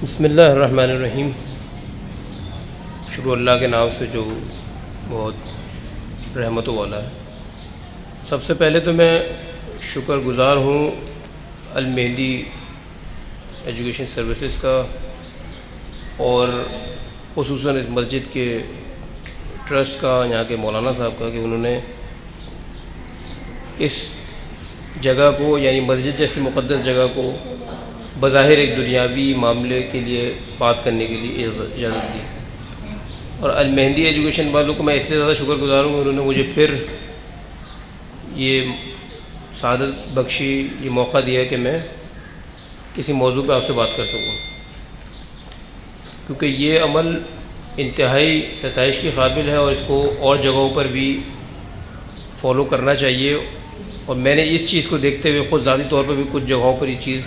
बिस्मिल्लाहिर्रहमानिर्रहीम। शुरू अल्लाह के नाम से जो बहुत रहमतों वाला है। सबसे पहले तो मैं शुक्रगुज़ार हूँ अल मेहंदी एजुकेशन सर्विसेज का और ख़ुसूसन इस मस्जिद के ट्रस्ट का, यहाँ के मौलाना साहब का, कि उन्होंने इस जगह को, यानी मस्जिद जैसी मुक़द्दस जगह को बज़ाहिर एक दुनियावी मामले के लिए बात करने के लिए इजाज़त दी। और अल मेहंदी एजुकेशन वालों को मैं इसलिए ज़्यादा शुक्रगुज़ार हूँ, उन्होंने मुझे फिर ये सआदत बख्शी, ये मौका दिया कि मैं किसी मौजू पे आपसे बात कर सकूँ, क्योंकि ये अमल इंतहाई सताइश की काबिल है और इसको और जगहों पर भी फॉलो करना चाहिए। और मैंने इस चीज़ को देखते हुए ख़ुद ज़ाती तौर पर भी कुछ जगहों पर ये चीज़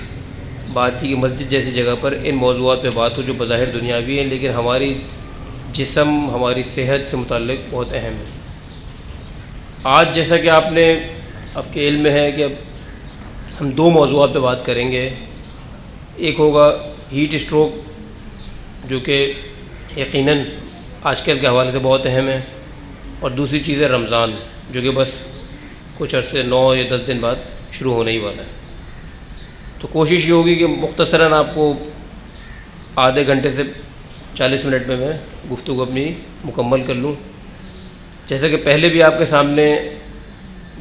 बात की कि मस्जिद जैसी जगह पर इन मौज़ूआत पे बात हो जो बज़ाहिर दुनियावी है, लेकिन हमारी जिस्म, हमारी सेहत से मुताल्लिक़ बहुत अहम है। आज जैसा कि आपके इल्म में है कि अब हम दो मौज़ूआत पे बात करेंगे। एक होगा हीट स्ट्रोक, जो कि यकीनन आजकल के हवाले से बहुत अहम है, और दूसरी चीज़ है रमज़ान, जो कि बस कुछ अर्से 9 या 10 दिन बाद शुरू होने ही वाला है। तो कोशिश ये होगी कि मुख्तसरन आपको आधे घंटे से 40 मिनट में मैं गुफ्तगू अपनी मुकम्मल कर लूँ। जैसा कि पहले भी आपके सामने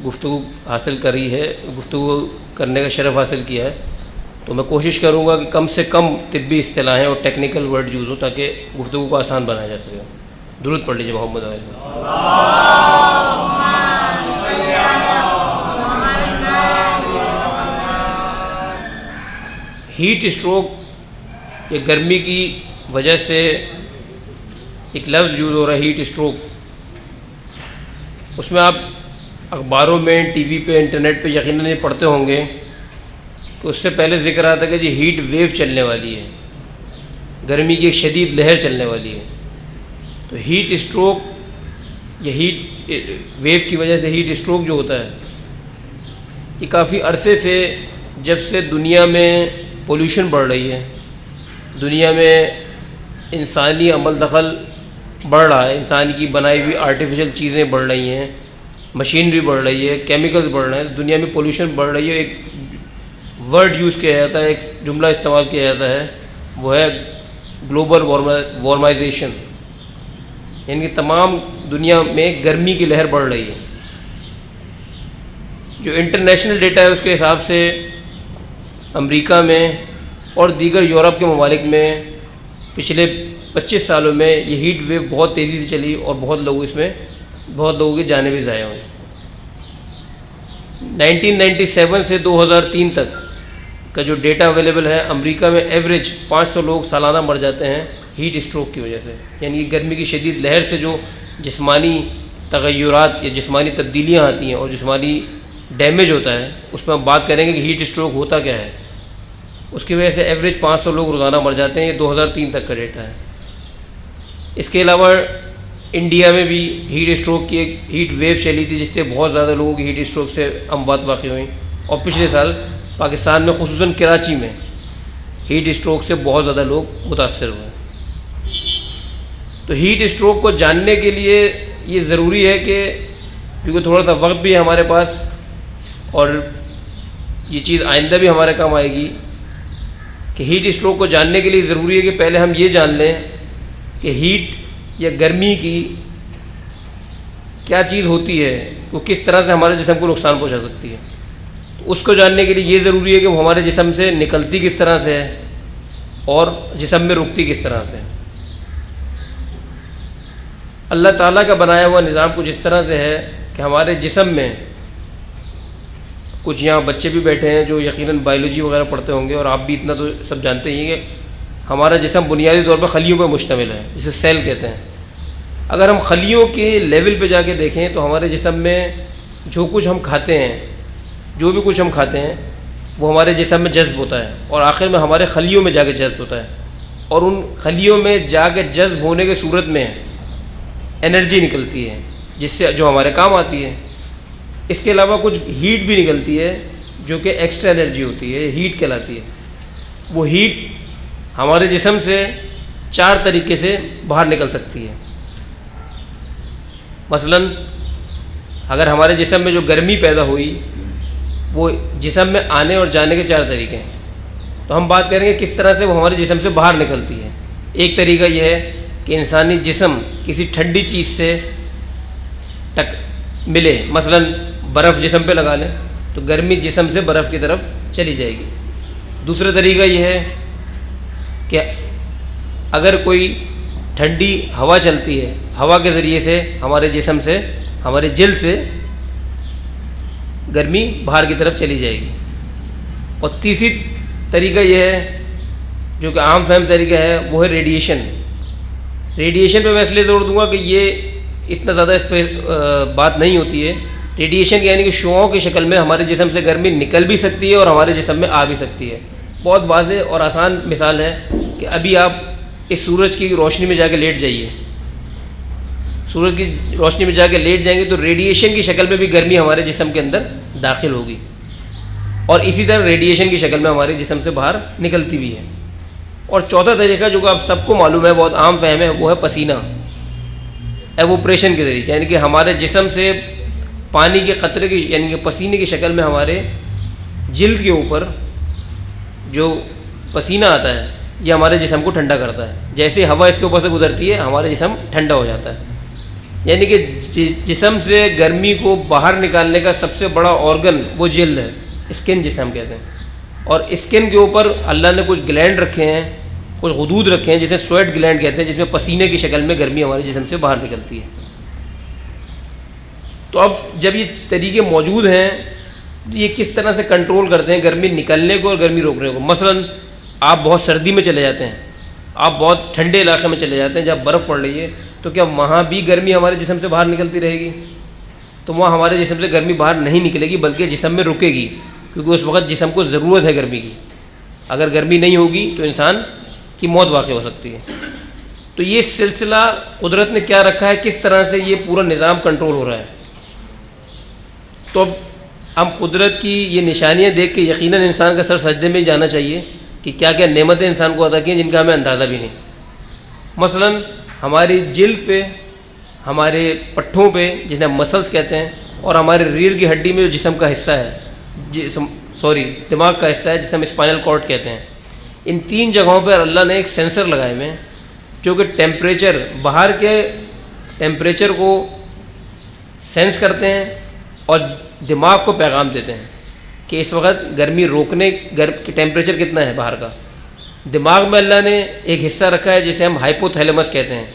गुफ्तगू हासिल करी है, गुफ्तगू करने का शरफ़ हासिल किया है, तो मैं कोशिश करूँगा कि कम से कम तिब्बी इस्तिलाहें और टेक्निकल वर्ड यूज़ हो ताकि गुफ्तगू को आसान बनाया जा सके। दुरूद पढ़ लीजिए मोहम्मद अलैहि। हीट स्ट्रोक, ये गर्मी की वजह से एक लफ्ज़ यूज़ हो रहा है हीट स्ट्रोक। उसमें आप अखबारों में, टीवी पे, इंटरनेट पे यकीनन ये पढ़ते होंगे कि उससे पहले ज़िक्र आता है कि जी हीट वेव चलने वाली है, गर्मी की एक शदीद लहर चलने वाली है। तो हीट स्ट्रोक, ये हीट वेव की वजह से हीट स्ट्रोक जो होता है, ये काफ़ी अरसे से, जब से दुनिया में पोल्यूशन बढ़ रही है, दुनिया में इंसानी अमल दखल बढ़ रहा है, इंसान की बनाई हुई आर्टिफिशियल चीज़ें बढ़ रही हैं, मशीनरी बढ़ रही है, केमिकल्स बढ़ रहे हैं, दुनिया में पोल्यूशन बढ़ रही है। एक वर्ड यूज़ किया जाता है, एक जुमला इस्तेमाल किया जाता है, वो है ग्लोबल वार्माइजेशन, यानी कि तमाम दुनिया में गर्मी की लहर बढ़ रही है। जो इंटरनेशनल डेटा है उसके हिसाब से अमेरिका में और दीगर यूरोप के ममालिक में पिछले 25 सालों में ये हीट वेव बहुत तेज़ी से चली और बहुत लोगों की जानें भी ज़ाया हुई। 1997 से 2003 तक का जो डेटा अवेलेबल है, अमेरिका में एवरेज 500 लोग सालाना मर जाते हैं हीट स्ट्रोक की वजह से। यानी गर्मी की शदीद लहर से जो जिस्मानी तग़य्युरात या जिस्मानी तब्दीलियाँ आती हैं और जिस्मानी डैमेज होता है, उसमें हम बात करेंगे कि हीट स्ट्रोक होता क्या है। उसकी वजह से एवरेज 500 लोग रोज़ाना मर जाते हैं, ये 2003 तक का डेटा है। इसके अलावा इंडिया में भी हीट स्ट्रोक की एक हीट वेव चली थी, जिससे बहुत ज़्यादा लोगों की हीट स्ट्रोक से अमवात वाक़ई हुई। और पिछले साल पाकिस्तान में, ख़ुसूसन कराची में, हीट स्ट्रोक से बहुत ज़्यादा लोग मुतासर हुए। तो हीट स्ट्रोक को जानने के लिए ये ज़रूरी है कि, क्योंकि थोड़ा सा वक्त भी है हमारे पास और ये चीज़ आइंदा भी हमारे काम आएगी, कि हीट स्ट्रोक को जानने के लिए ज़रूरी है कि पहले हम ये जान लें कि हीट या गर्मी की क्या चीज़ होती है, वो किस तरह से हमारे जिस्म को नुकसान पहुंचा सकती है। तो उसको जानने के लिए ये ज़रूरी है कि वो हमारे जिस्म से निकलती किस तरह से है और जिस्म में रुकती किस तरह से है। अल्लाह ताला का बनाया हुआ निज़ाम कुछ इस तरह से है कि हमारे जिस्म में, कुछ यहाँ बच्चे भी बैठे हैं जो यकीनन बायोलॉजी वगैरह पढ़ते होंगे, और आप भी इतना तो सब जानते ही हैं कि हमारा जिस्म बुनियादी तौर पर खलियों पर मुश्तमिल है, जिसे सेल कहते हैं। अगर हम खलियों के लेवल पे जाके देखें तो हमारे जिस्म में जो कुछ हम खाते हैं, जो भी कुछ हम खाते हैं, वो हमारे जिस्म में जज्ब होता है और आखिर में हमारे खलियों में जाके जज्ब होता है, और उन खलियों में जाके जज्ब होने की सूरत में एनर्जी निकलती है, जिससे जो हमारे काम आती है। इसके अलावा कुछ हीट भी निकलती है जो कि एक्स्ट्रा एनर्जी होती है, हीट कहलाती है। वो हीट हमारे जिस्म से 4 तरीके से बाहर निकल सकती है। मसलन अगर हमारे जिस्म में जो गर्मी पैदा हुई वो जिस्म में आने और जाने के 4 तरीके हैं, तो हम बात करेंगे किस तरह से वो हमारे जिस्म से बाहर निकलती है। एक तरीका यह है कि इंसानी जिस्म किसी ठंडी चीज़ से मिले, मसलन बर्फ़ जिस्म पे लगा लें तो गर्मी जिस्म से बर्फ़ की तरफ चली जाएगी। दूसरा तरीका यह है कि अगर कोई ठंडी हवा चलती है, हवा के ज़रिए से हमारे जिस्म से, हमारे जिल्द से गर्मी बाहर की तरफ चली जाएगी। और तीसरी तरीका यह है जो कि आम फहम तरीका है, वो है रेडिएशन। रेडिएशन पे मैं इसलिए जोर दूंगा कि ये इतना ज़्यादा इस पर बात नहीं होती है। रेडिएशन यानी कि शुआओं की शक्ल में हमारे जिस्म से गर्मी निकल भी सकती है और हमारे जिस्म में आ भी सकती है। बहुत वाज़ेह और आसान मिसाल है कि अभी आप इस सूरज की रोशनी में जाके लेट जाइए, सूरज की रोशनी में जाके लेट जाएंगे तो रेडिएशन की शक्ल में भी गर्मी हमारे जिस्म के अंदर दाखिल होगी और इसी तरह रेडिएशन की शक्ल में हमारे जिस्म से बाहर निकलती भी है। और चौथा तरीका जो कि आप सबको मालूम है, बहुत आम फहम है, वो है पसीना, एवोपरेशन के ज़रिए, यानी कि हमारे जिस्म से पानी के क़तरे की यानी कि पसीने की शक्ल में हमारे जिल्द के ऊपर जो पसीना आता है ये हमारे जिस्म को ठंडा करता है। जैसे हवा इसके ऊपर से गुजरती है हमारा जिस्म ठंडा हो जाता है। यानी कि जिस्म से गर्मी को बाहर निकालने का सबसे बड़ा ऑर्गन वो जिल्द है, स्किन जिसे हम कहते हैं। और स्किन के ऊपर अल्लाह ने कुछ ग्लैंड रखे हैं, कुछ हुदूद रखे हैं जिसे स्वेट ग्लैंड कहते हैं, जिसमें पसीने की शक्ल में गर्मी हमारे जिस्म से बाहर निकलती है। तो अब जब ये तरीके मौजूद हैं तो ये किस तरह से कंट्रोल करते हैं गर्मी निकलने को और गर्मी रोकने को। मसलन आप बहुत सर्दी में चले जाते हैं, आप बहुत ठंडे इलाके में चले जाते हैं जब बर्फ़ पड़ रही है, तो क्या वहाँ भी गर्मी हमारे जिस्म से बाहर निकलती रहेगी? तो वहाँ हमारे जिस्म से गर्मी बाहर नहीं निकलेगी बल्कि जिस्म में रुकेगी, क्योंकि उस वक्त जिस्म को ज़रूरत है गर्मी की। अगर गर्मी नहीं होगी तो इंसान की मौत वाक़ई हो सकती है। तो ये सिलसिला कुदरत ने क्या रखा है, किस तरह से ये पूरा निज़ाम कंट्रोल हो रहा है। तो अब हम कुदरत की ये निशानियाँ देख के यकीनन इंसान का सर सजदे में ही जाना चाहिए कि क्या क्या नेमतें इंसान को अता की हैं जिनका हमें अंदाज़ा भी नहीं। मसलन हमारी जिल्द पे, हमारे पट्ठों पे जिन्हें मसल्स कहते हैं, और हमारे रीढ़ की हड्डी में जो जिस्म का हिस्सा है, दिमाग का हिस्सा है जिसे हम स्पाइनल कॉर्ड कहते हैं, इन 3 जगहों पर अल्लाह ने एक सेंसर लगाए हुए हैं जो कि टेम्परेचर, बाहर के टेम्परेचर को सेंस करते हैं और दिमाग को पैगाम देते हैं कि इस वक्त गर्मी रोकने टेम्परेचर कितना है बाहर का। दिमाग में अल्लाह ने एक हिस्सा रखा है जिसे हम हाइपोथैलेमस कहते हैं।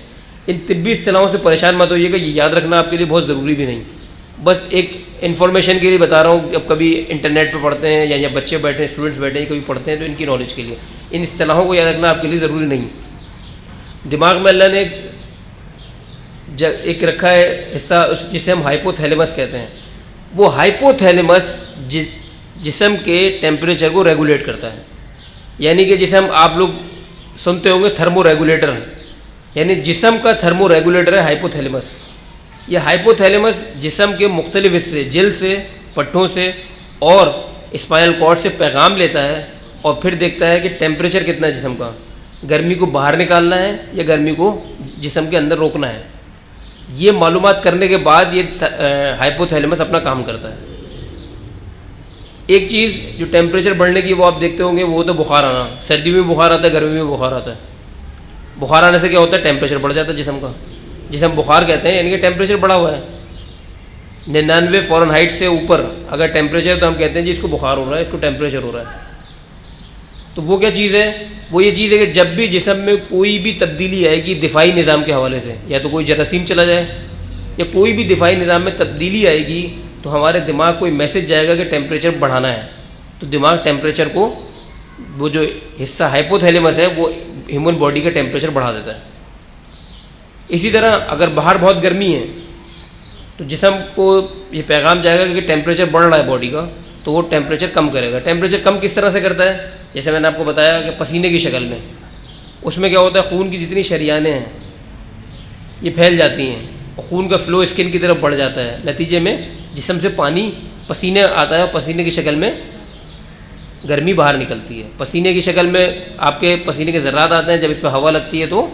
इन तिब्बी इस्तिलाहों से परेशान मत होइएगा, ये याद रखना आपके लिए बहुत ज़रूरी भी नहीं, बस एक इन्फॉर्मेशन के लिए बता रहा हूँ। अब कभी इंटरनेट पर पढ़ते हैं या बच्चे बैठे हैं, स्टूडेंट्स बैठे हैं, कभी पढ़ते हैं, तो इनकी नॉलेज के लिए इन इस्तिलाहों को याद रखना आपके लिए ज़रूरी नहीं। दिमाग में अल्लाह ने एक रखा है हिस्सा जिसे हम हाइपोथैलेमस कहते हैं। वो हाइपोथैलेमस जिस्म के टेम्परेचर को रेगुलेट करता है, यानी कि जिसे हम आप लोग सुनते होंगे थर्मो रेगुलेटर, यानी जिस्म का थर्मो रेगुलेटर है हाइपोथैलेमस। ये हाइपोथैलेमस जिस्म के मुख्तलिफ हिस्से, जिल्द से, पट्ठों से और स्पाइनल कॉर्ड से पैगाम लेता है और फिर देखता है कि टेम्परेचर कितना है जिस्म का, गर्मी को बाहर निकालना है या गर्मी को जिस्म के अंदर रोकना है। ये मालूमात करने के बाद ये हाइपोथैलेमस अपना काम करता है। एक चीज़ जो टेम्परेचर बढ़ने की वो आप देखते होंगे, वो तो बुखार आना। सर्दी में बुखार आता है, गर्मी में बुखार आता है। बुखार आने से क्या होता है, टेम्परेचर बढ़ जाता है जिस्म का, जिसे हम बुखार कहते हैं, यानी कि टेम्परेचर बढ़ा हुआ है 99 फ़ारेनहाइट से ऊपर अगर टेम्परेचर, तो हम कहते हैं जी इसको बुखार हो रहा है, इसको टेम्परेचर हो रहा है। तो वो क्या चीज़ है, वो ये चीज़ है कि जब भी जिस्म में कोई भी तब्दीली आएगी दिफाई निज़ाम के हवाले से, या तो कोई जरासीम चला जाए या कोई भी दिफाई निज़ाम में तब्दीली आएगी, तो हमारे दिमाग को एक मैसेज जाएगा कि टेम्परेचर बढ़ाना है। तो दिमाग टेम्परेचर को, वो जो हिस्सा हाइपोथैलेमस है वो ह्यूमन बॉडी का टेम्परेचर बढ़ा देता है। इसी तरह अगर बाहर बहुत गर्मी है तो जिस्म को ये पैगाम जाएगा कि टेम्परेचर बढ़ रहा है बॉडी का, तो वो टेम्परेचर कम करेगा। टेम्परेचर कम किस तरह से करता है, जैसे मैंने आपको बताया कि पसीने की शक्ल में, उसमें क्या होता है, खून की जितनी शरियानें हैं ये फैल जाती हैं और खून का फ़्लो स्किन की तरफ बढ़ जाता है। नतीजे में जिस्म से पानी, पसीने आता है और पसीने की शक्ल में गर्मी बाहर निकलती है। पसीने की शक्ल में आपके पसीने के ज़र्रात आते हैं, जब इस पर हवा लगती है तो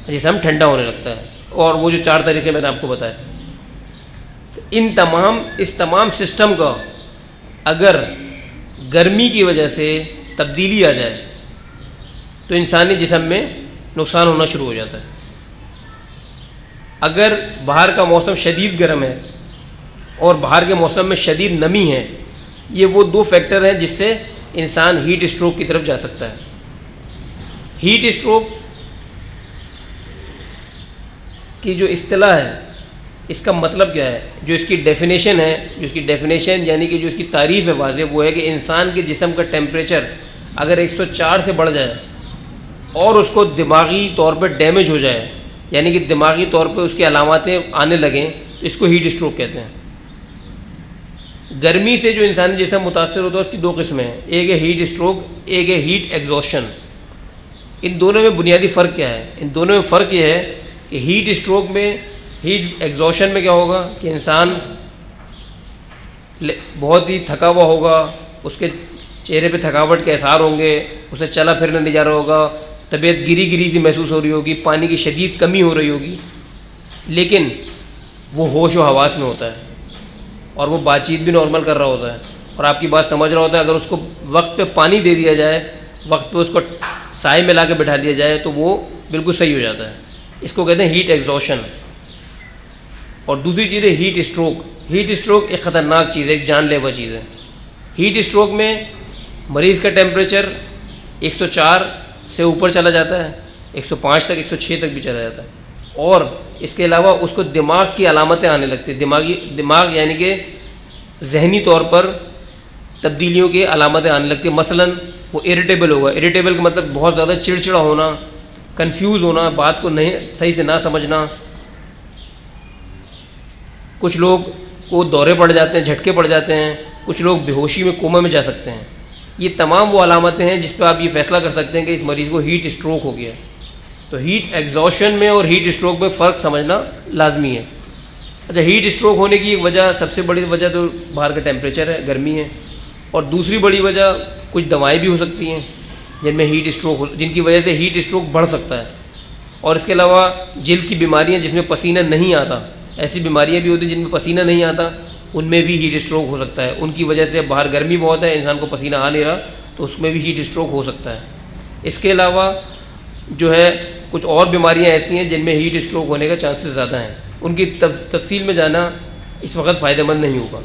जिस्म ठंडा होने लगता है, और वो जो 4 तरीके मैंने आपको बताए, तो इस तमाम सिस्टम का अगर गर्मी की वजह से तब्दीली आ जाए तो इंसानी जिस्म में नुकसान होना शुरू हो जाता है। अगर बाहर का मौसम शदीद गर्म है और बाहर के मौसम में शदीद नमी है, ये वो 2 फैक्टर हैं जिससे इंसान हीट स्ट्रोक की तरफ जा सकता है। हीट स्ट्रोक की जो इस्तिलाह है, इसका मतलब क्या है, जो इसकी डेफिनेशन है, जो इसकी डेफिनेशन यानी कि जो इसकी तारीफ़ है वाज़ेह, वो है कि इंसान के जिस्म का टेम्परेचर अगर 104 से बढ़ जाए और उसको दिमागी तौर पर डैमेज हो जाए, यानी कि दिमागी तौर पे उसकी अलामतें आने लगें, तो इसको हीट स्ट्रोक कहते हैं। गर्मी से जो इंसानी जिस्म मुतासर होता है उसकी 2 किस्में हैं, एक है हीट स्ट्रोक, एक है हीट एग्जॉशन। इन दोनों में बुनियादी फ़र्क क्या है? इन दोनों में फ़र्क ये है कि हीट स्ट्रोक में, हीट एग्जॉशन में क्या होगा कि इंसान बहुत ही थका हुआ होगा, उसके चेहरे पे थकावट के एहसार होंगे, उसे चला फिरना नहीं जा रहा होगा, तबीयत गिरी गिरी सी महसूस हो रही होगी, पानी की शदीद कमी हो रही होगी, लेकिन वो होश व हवास में होता है और वो बातचीत भी नॉर्मल कर रहा होता है और आपकी बात समझ रहा होता है। अगर उसको वक्त पे पानी दे दिया जाए, वक्त पे उसको साए में ला के बैठा दिया जाए, तो वो बिल्कुल सही हो जाता है। इसको कहते हैं हीट एग्जॉशन। और दूसरी चीज़ है हीट स्ट्रोक। हीट स्ट्रोक एक ख़तरनाक चीज़ है, एक जानलेवा चीज़ है। हीट स्ट्रोक में मरीज़ का टेम्परेचर 104 से ऊपर चला जाता है, 105 तक, 106 तक भी चला जाता है, और इसके अलावा उसको दिमाग की अलामतें आने लगती है। दिमाग यानी कि जहनी तौर पर तब्दीलियों की अलामतें आने लगती है। मसलन वो इरिटेबल होगा। इरिटेबल का मतलब बहुत ज़्यादा चिड़चिड़ा होना, कंफ्यूज होना, बात को नहीं सही से ना समझना। कुछ लोग को दौरे पड़ जाते हैं, झटके पड़ जाते हैं, कुछ लोग बेहोशी में, कोमा में जा सकते हैं। ये तमाम वो अलामतें हैं जिस पर आप ये फ़ैसला कर सकते हैं कि इस मरीज़ को हीट स्ट्रोक हो गया है। तो हीट एग्जॉशन में और हीट स्ट्रोक में फ़र्क समझना लाजमी है। अच्छा, हीट स्ट्रोक होने की एक वजह, सबसे बड़ी वजह तो बाहर का टेम्परेचर है, गर्मी है, और दूसरी बड़ी वजह कुछ दवाएं भी हो सकती हैं जिनमें हीट स्ट्रोक, जिनकी वजह से हीट स्ट्रोक बढ़ सकता है। और इसके अलावा जिल्द की बीमारियाँ जिसमें पसीना नहीं आता, ऐसी बीमारियाँ भी होती हैं जिनमें पसीना नहीं आता, उनमें भी हीट स्ट्रोक हो सकता है। उनकी वजह से बाहर गर्मी बहुत है, इंसान को पसीना आ नहीं रहा, तो उसमें भी हीट स्ट्रोक हो सकता है। इसके अलावा जो है कुछ और बीमारियां ऐसी हैं जिनमें हीट स्ट्रोक होने का चांसेस ज़्यादा हैं। उनकी तफसील में जाना इस वक्त फ़ायदेमंद नहीं होगा।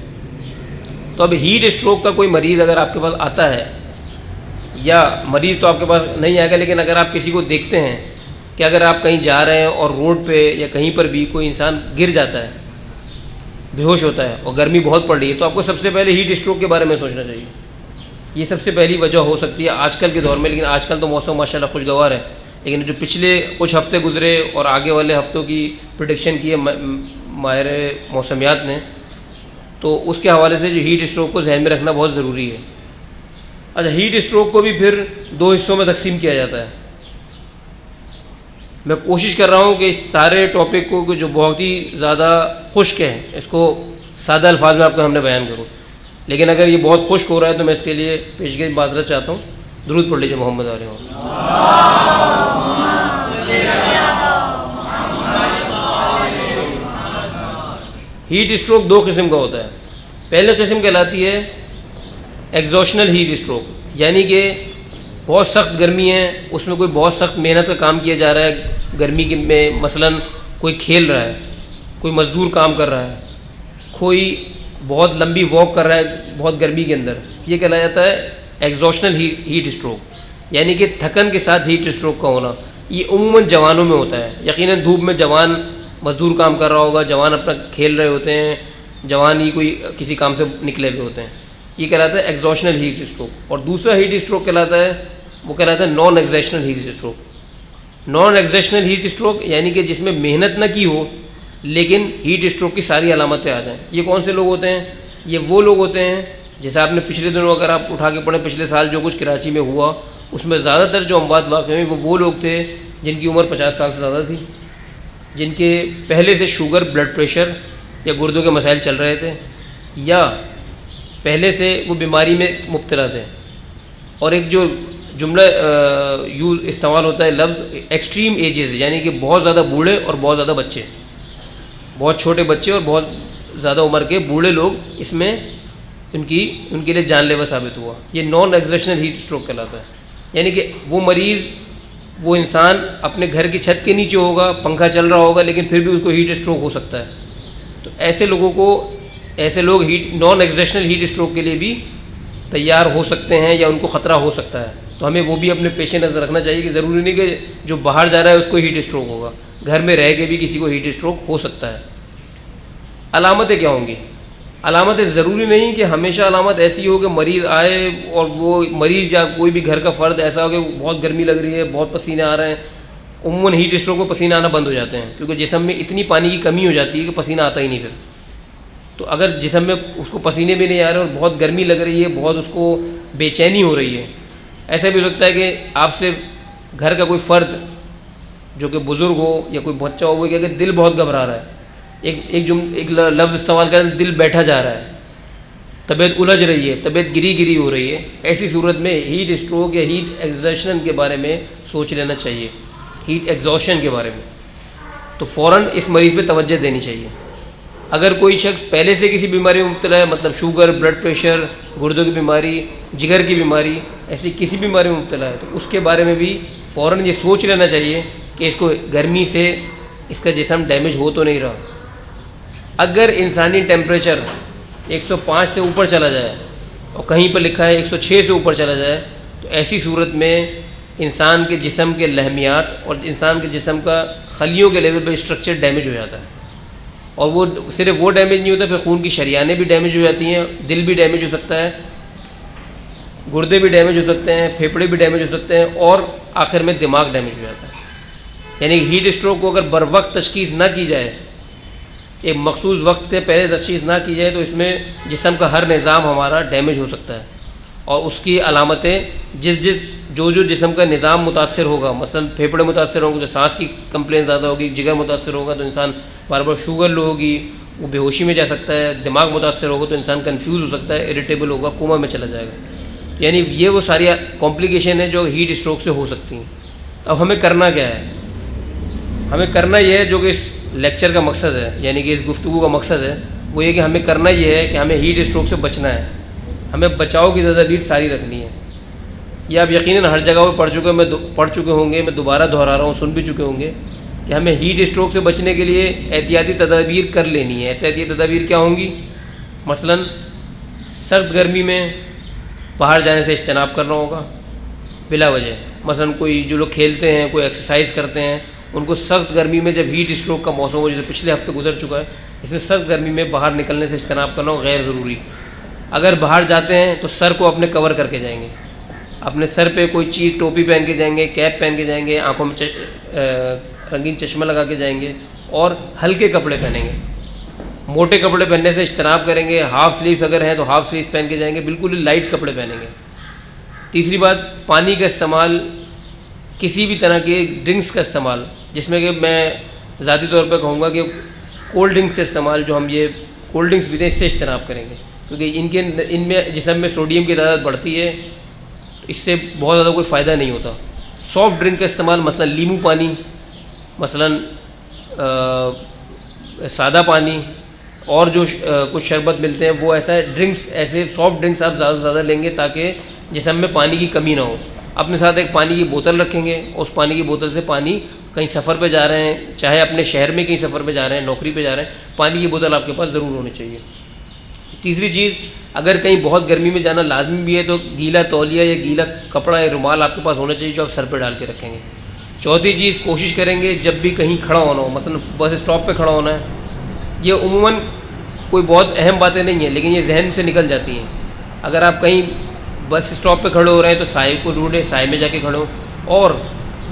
तो अब हीट स्ट्रोक का कोई मरीज़ अगर आपके पास आता है, या मरीज़ तो आपके पास नहीं आएगा, लेकिन अगर आप किसी को देखते हैं कि अगर आप कहीं जा रहे हैं और रोड पे या कहीं पर भी कोई इंसान गिर जाता है, बेहोश होता है और गर्मी बहुत पड़ रही है, तो आपको सबसे पहले हीट स्ट्रोक के बारे में सोचना चाहिए। ये सबसे पहली वजह हो सकती है आजकल के दौर में। लेकिन आजकल तो मौसम माशाल्लाह खुशगवार है, लेकिन जो पिछले कुछ हफ्ते गुजरे और आगे वाले हफ्तों की प्रेडिक्शन की है माहिर मौसमियात ने, तो उसके हवाले से जो हीट स्ट्रोक को जहन में रखना बहुत ज़रूरी है। अच्छा, हीट स्ट्रोक को भी फिर 2 हिस्सों में तकसीम किया जाता है। मैं कोशिश कर रहा हूँ कि इस सारे टॉपिक को जो बहुत ही ज़्यादा खुश्क है, इसको सादा अल्फाज में आपको हमने बयान करूँ, लेकिन अगर ये बहुत खुश्क हो रहा है तो मैं इसके लिए पेशगी माज़रत चाहता हूँ। दुरूद पढ़ लीजिए मोहम्मद आले हो। हीट स्ट्रोक 2 किस्म का होता है। पहले किस्म कहलाती है एग्जॉशनल हीट स्ट्रोक, यानी कि बहुत सख्त गर्मी है, उसमें कोई बहुत सख्त मेहनत का काम किया जा रहा है गर्मी के में, मसलन कोई खेल रहा है, कोई मज़दूर काम कर रहा है, कोई बहुत लंबी वॉक कर रहा है बहुत गर्मी के अंदर, ये कहलाया जाता है एग्जॉशनल हीट स्ट्रोक, यानी कि थकन के साथ हीट स्ट्रोक का होना। ये उम्मूमन जवानों में होता है। यकीनन धूप में जवान मज़दूर काम कर रहा होगा, जवान अपना खेल रहे होते हैं, जवान ही कोई किसी काम से निकले हुए होते हैं, ये कहलाता है एग्जॉशनल हीट स्ट्रोक। और दूसरा हीट स्ट्रोक कहलाता है, वो कहलाता है non exertional heat stroke. Non exertional heat stroke यानी कि जिसमें मेहनत न की हो लेकिन हीट स्ट्रोक की सारी अलामतें आ जाएँ। ये कौन से लोग होते हैं? ये वो लोग होते हैं, जैसे आपने पिछले दिनों अगर आप उठा के पढ़ें, पिछले साल जो कुछ कराची में हुआ उसमें ज़्यादातर जो अमवात वाक़ हुई वो लोग थे जिनकी उम्र 50 साल से ज़्यादा थी, जिनके पहले से शुगर, ब्लड प्रेशर या गुर्दों के मसाइल चल रहे थे, या पहले से वो बीमारी में मुब्तला थे। और एक जो जुमला यूज़ इस्तेमाल होता है लफ्ज़ एक्सट्रीम एजेस, यानी कि बहुत ज़्यादा बूढ़े और बहुत ज़्यादा बच्चे, बहुत छोटे बच्चे और बहुत ज़्यादा उम्र के बूढ़े लोग इसमें उनके लिए जानलेवा साबित हुआ। ये नॉन एक्सर्शनल हीट स्ट्रोक कहलाता है। यानी कि वो मरीज़, वो इंसान अपने घर की छत के नीचे होगा, पंखा चल रहा होगा, लेकिन फिर भी उसको हीट स्ट्रोक हो सकता है। तो ऐसे लोग नॉन एक्सर्शनल हीट स्ट्रोक के लिए भी तैयार हो सकते हैं या उनको ख़तरा हो सकता है। तो हमें वो भी अपने पेश नज़र रखना चाहिए कि ज़रूरी नहीं कि जो बाहर जा रहा है उसको हीट स्ट्रोक होगा, घर में रह के भी किसी को हीट स्ट्रोक हो सकता है। अलामतें क्या होंगी? अलामतें ज़रूरी नहीं कि हमेशा अलामत ऐसी हो कि मरीज़ आए और वो मरीज़ या कोई भी घर का फ़र्द ऐसा हो कि बहुत गर्मी लग रही है, बहुत पसीने आ रहे हैं। उम्मन हीट स्ट्रोक में पसीना आना बंद हो जाते हैं, क्योंकि जिस्म में इतनी पानी की कमी हो जाती है कि पसीना आता ही नहीं फिर। तो अगर जिस्म में उसको पसीने भी नहीं आ रहे और बहुत गर्मी लग रही है, बहुत उसको बेचैनी हो रही है, ऐसा भी हो सकता है कि आपसे घर का कोई फ़र्द जो कि बुज़ुर्ग हो या कोई बच्चा हो, वो क्या कि दिल बहुत घबरा रहा है, एक लफ्ज़ इस्तेमाल कर, दिल बैठा जा रहा है, तबीयत उलझ रही है, तबीयत गिरी हो रही है। ऐसी सूरत में हीट स्ट्रोक या हीट एग्जॉशन के बारे में सोच लेना चाहिए, हीट एग्जॉशन के बारे में। तो फ़ौरन इस मरीज़ पे तवज्जो देनी चाहिए। अगर कोई शख्स पहले से किसी बीमारी में मुब्तला है, मतलब शुगर, ब्लड प्रेशर, गुर्दों की बीमारी, जिगर की बीमारी, ऐसी किसी बीमारी में मुब्तला है, तो उसके बारे में भी फ़ौरन ये सोच लेना चाहिए कि इसको गर्मी से इसका जिस्म डैमेज हो तो नहीं रहा। अगर इंसानी टेम्परेचर 105 से ऊपर चला जाए और कहीं पर लिखा है 106 से ऊपर चला जाए, तो ऐसी सूरत में इंसान के जिस्म के लहमियात और इंसान के जिस्म का खलियों के लेवल पर स्ट्रक्चर डैमेज हो जाता है। और वो सिर्फ वो डैमेज नहीं होता, फिर खून की शरियानें भी डैमेज हो जाती हैं, दिल भी डैमेज हो सकता है, गुर्दे भी डैमेज हो सकते हैं, फेफड़े भी डैमेज हो सकते हैं, और आखिर में दिमाग डैमेज हो जाता है। यानी हीट स्ट्रोक को अगर बर वक्त तशख़ीस ना की जाए, एक मखसूस वक्त से पहले तशख़ीस ना की जाए, तो इसमें जिस्म का हर निज़ाम हमारा डैमेज हो सकता है। और उसकी अलामतें जो जिस्म का निज़ाम मुतासर होगा, मसलन फेफड़े मुतासर होंगे तो सांस की कंप्लेन ज़्यादा होगी, जिगर मुतासर होगा तो इंसान बार बार शुगर लो होगी, वो बेहोशी में जा सकता है, दिमाग मुतासर होगा तो इंसान कंफ्यूज हो सकता है, इरिटेबल होगा, कोमा में चला जाएगा। यानी ये वो सारी कॉम्प्लिकेशन है जो हीट स्ट्रोक से हो सकती हैं। अब हमें करना क्या है? हमें करना ये है जो कि इस लेक्चर का मकसद है, यानी कि इस गुफ्तगू का मकसद है, वो ये कि हमें करना ये है कि हमें हीट स्ट्रोक से बचना है। हमें बचाव की तदबीर सारी रखनी है। ये आप यकीनन हर जगह पर पढ़ चुके होंगे, मैं दोबारा दोहरा रहा हूँ, सुन भी चुके होंगे कि हमें हीट स्ट्रोक से बचने के लिए एहतियाती तदबीर कर लेनी है। एहतियाती तदबीर क्या होंगी? मसलन सर्द गर्मी में बाहर जाने से इज्तनाब करना होगा बिला वजह। मसलन कोई जो लोग खेलते हैं, कोई एक्सरसाइज करते हैं, उनको सर्द गर्मी में जब हीट स्ट्रोक का मौसम हो, जैसे पिछले हफ्ते गुजर चुका है, इसमें सर्द गर्मी में बाहर निकलने से इज्तनाब करना गैर ज़रूरी। अगर बाहर जाते हैं तो सर को अपने कवर करके जाएंगे, अपने सर पे कोई चीज़, टोपी पहन के जाएंगे, कैप पहन के जाएंगे, आंखों में रंगीन चश्मा लगा के जाएंगे, और हल्के कपड़े पहनेंगे। मोटे कपड़े पहनने से इज्तनाब करेंगे। हाफ़ स्लीव्स अगर हैं तो हाफ़ स्लीव्स पहन के जाएंगे, बिल्कुल ही लाइट कपड़े पहनेंगे। तीसरी बात, पानी का इस्तेमाल, किसी भी तरह के ड्रिंक्स का इस्तेमाल, जिसमें कि मैं ज़ाती तौर पर कहूँगा कि कोल्ड ड्रिंक्स का इस्तेमाल, जो हम ये कोल्ड ड्रिंक्स पीते हैं, इससे इज्तनाब करेंगे, क्योंकि इनमें जिस्म में सोडियम की तादाद बढ़ती है, तो इससे बहुत ज़्यादा कोई फ़ायदा नहीं होता। सॉफ्ट ड्रिंक का इस्तेमाल, मसलन नींबू पानी, मसलन सादा पानी, और जो कुछ शरबत मिलते हैं, वो ऐसा ड्रिंक्स, ऐसे सॉफ्ट ड्रिंक्स आप ज़्यादा से ज़्यादा लेंगे ताकि जिस्म में पानी की कमी ना हो। अपने साथ एक पानी की बोतल रखेंगे, उस पानी की बोतल से पानी, कहीं सफ़र पे जा रहे हैं, चाहे अपने शहर में कहीं सफ़र पे जा रहे हैं, नौकरी पे जा रहे हैं, पानी की बोतल आपके पास ज़रूर होनी चाहिए। तीसरी चीज़, अगर कहीं बहुत गर्मी में जाना लाजमी भी है तो गीला तौलिया या गीला कपड़ा या रुमाल आपके पास होना चाहिए, जो आप सर पे डाल के रखेंगे। चौथी चीज़, कोशिश करेंगे जब भी कहीं खड़ा होना हो, मसलन बस स्टॉप पे खड़ा होना है, ये उमूमन कोई बहुत अहम बातें नहीं है, लेकिन ये जहन से निकल जाती हैं। अगर आप कहीं बस स्टॉप पे खड़े हो रहे हैं तो साए को ढूंढें, साए में जाके खड़े हो। और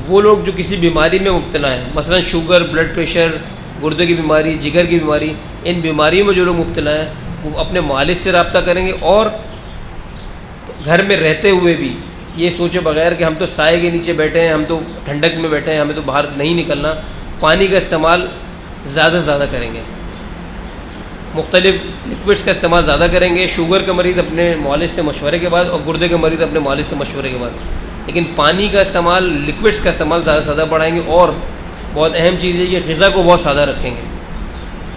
वो लोग जो किसी बीमारी में मुब्तला हैं, मसलन शुगर, ब्लड प्रेशर, गुर्दे की बीमारी, जिगर की बीमारी, इन बीमारियों में जो लोग मुब्तला हैं, वो अपने मालिश से रब्ता करेंगे, और घर में रहते हुए भी ये सोचे बगैर कि हम तो साए के नीचे बैठे हैं, हम तो ठंडक में बैठे हैं, हमें तो बाहर नहीं निकलना, पानी का इस्तेमाल ज़्यादा से ज़्यादा करेंगे। मुख्तलिफ लिक्विड्स का इस्तेमाल ज़्यादा करेंगे। शुगर के मरीज़ अपने मालिज से मशवरे के बाद और गुर्दे के मरीज़ अपने मालिज से मशवरे के बाद। लेकिन पानी का इस्तेमाल, लिक्विड्स का इस्तेमाल ज़्यादा से ज़्यादा बढ़ाएंगे। और बहुत अहम चीज़ है कि ग़िज़ा को बहुत सादा रखेंगे।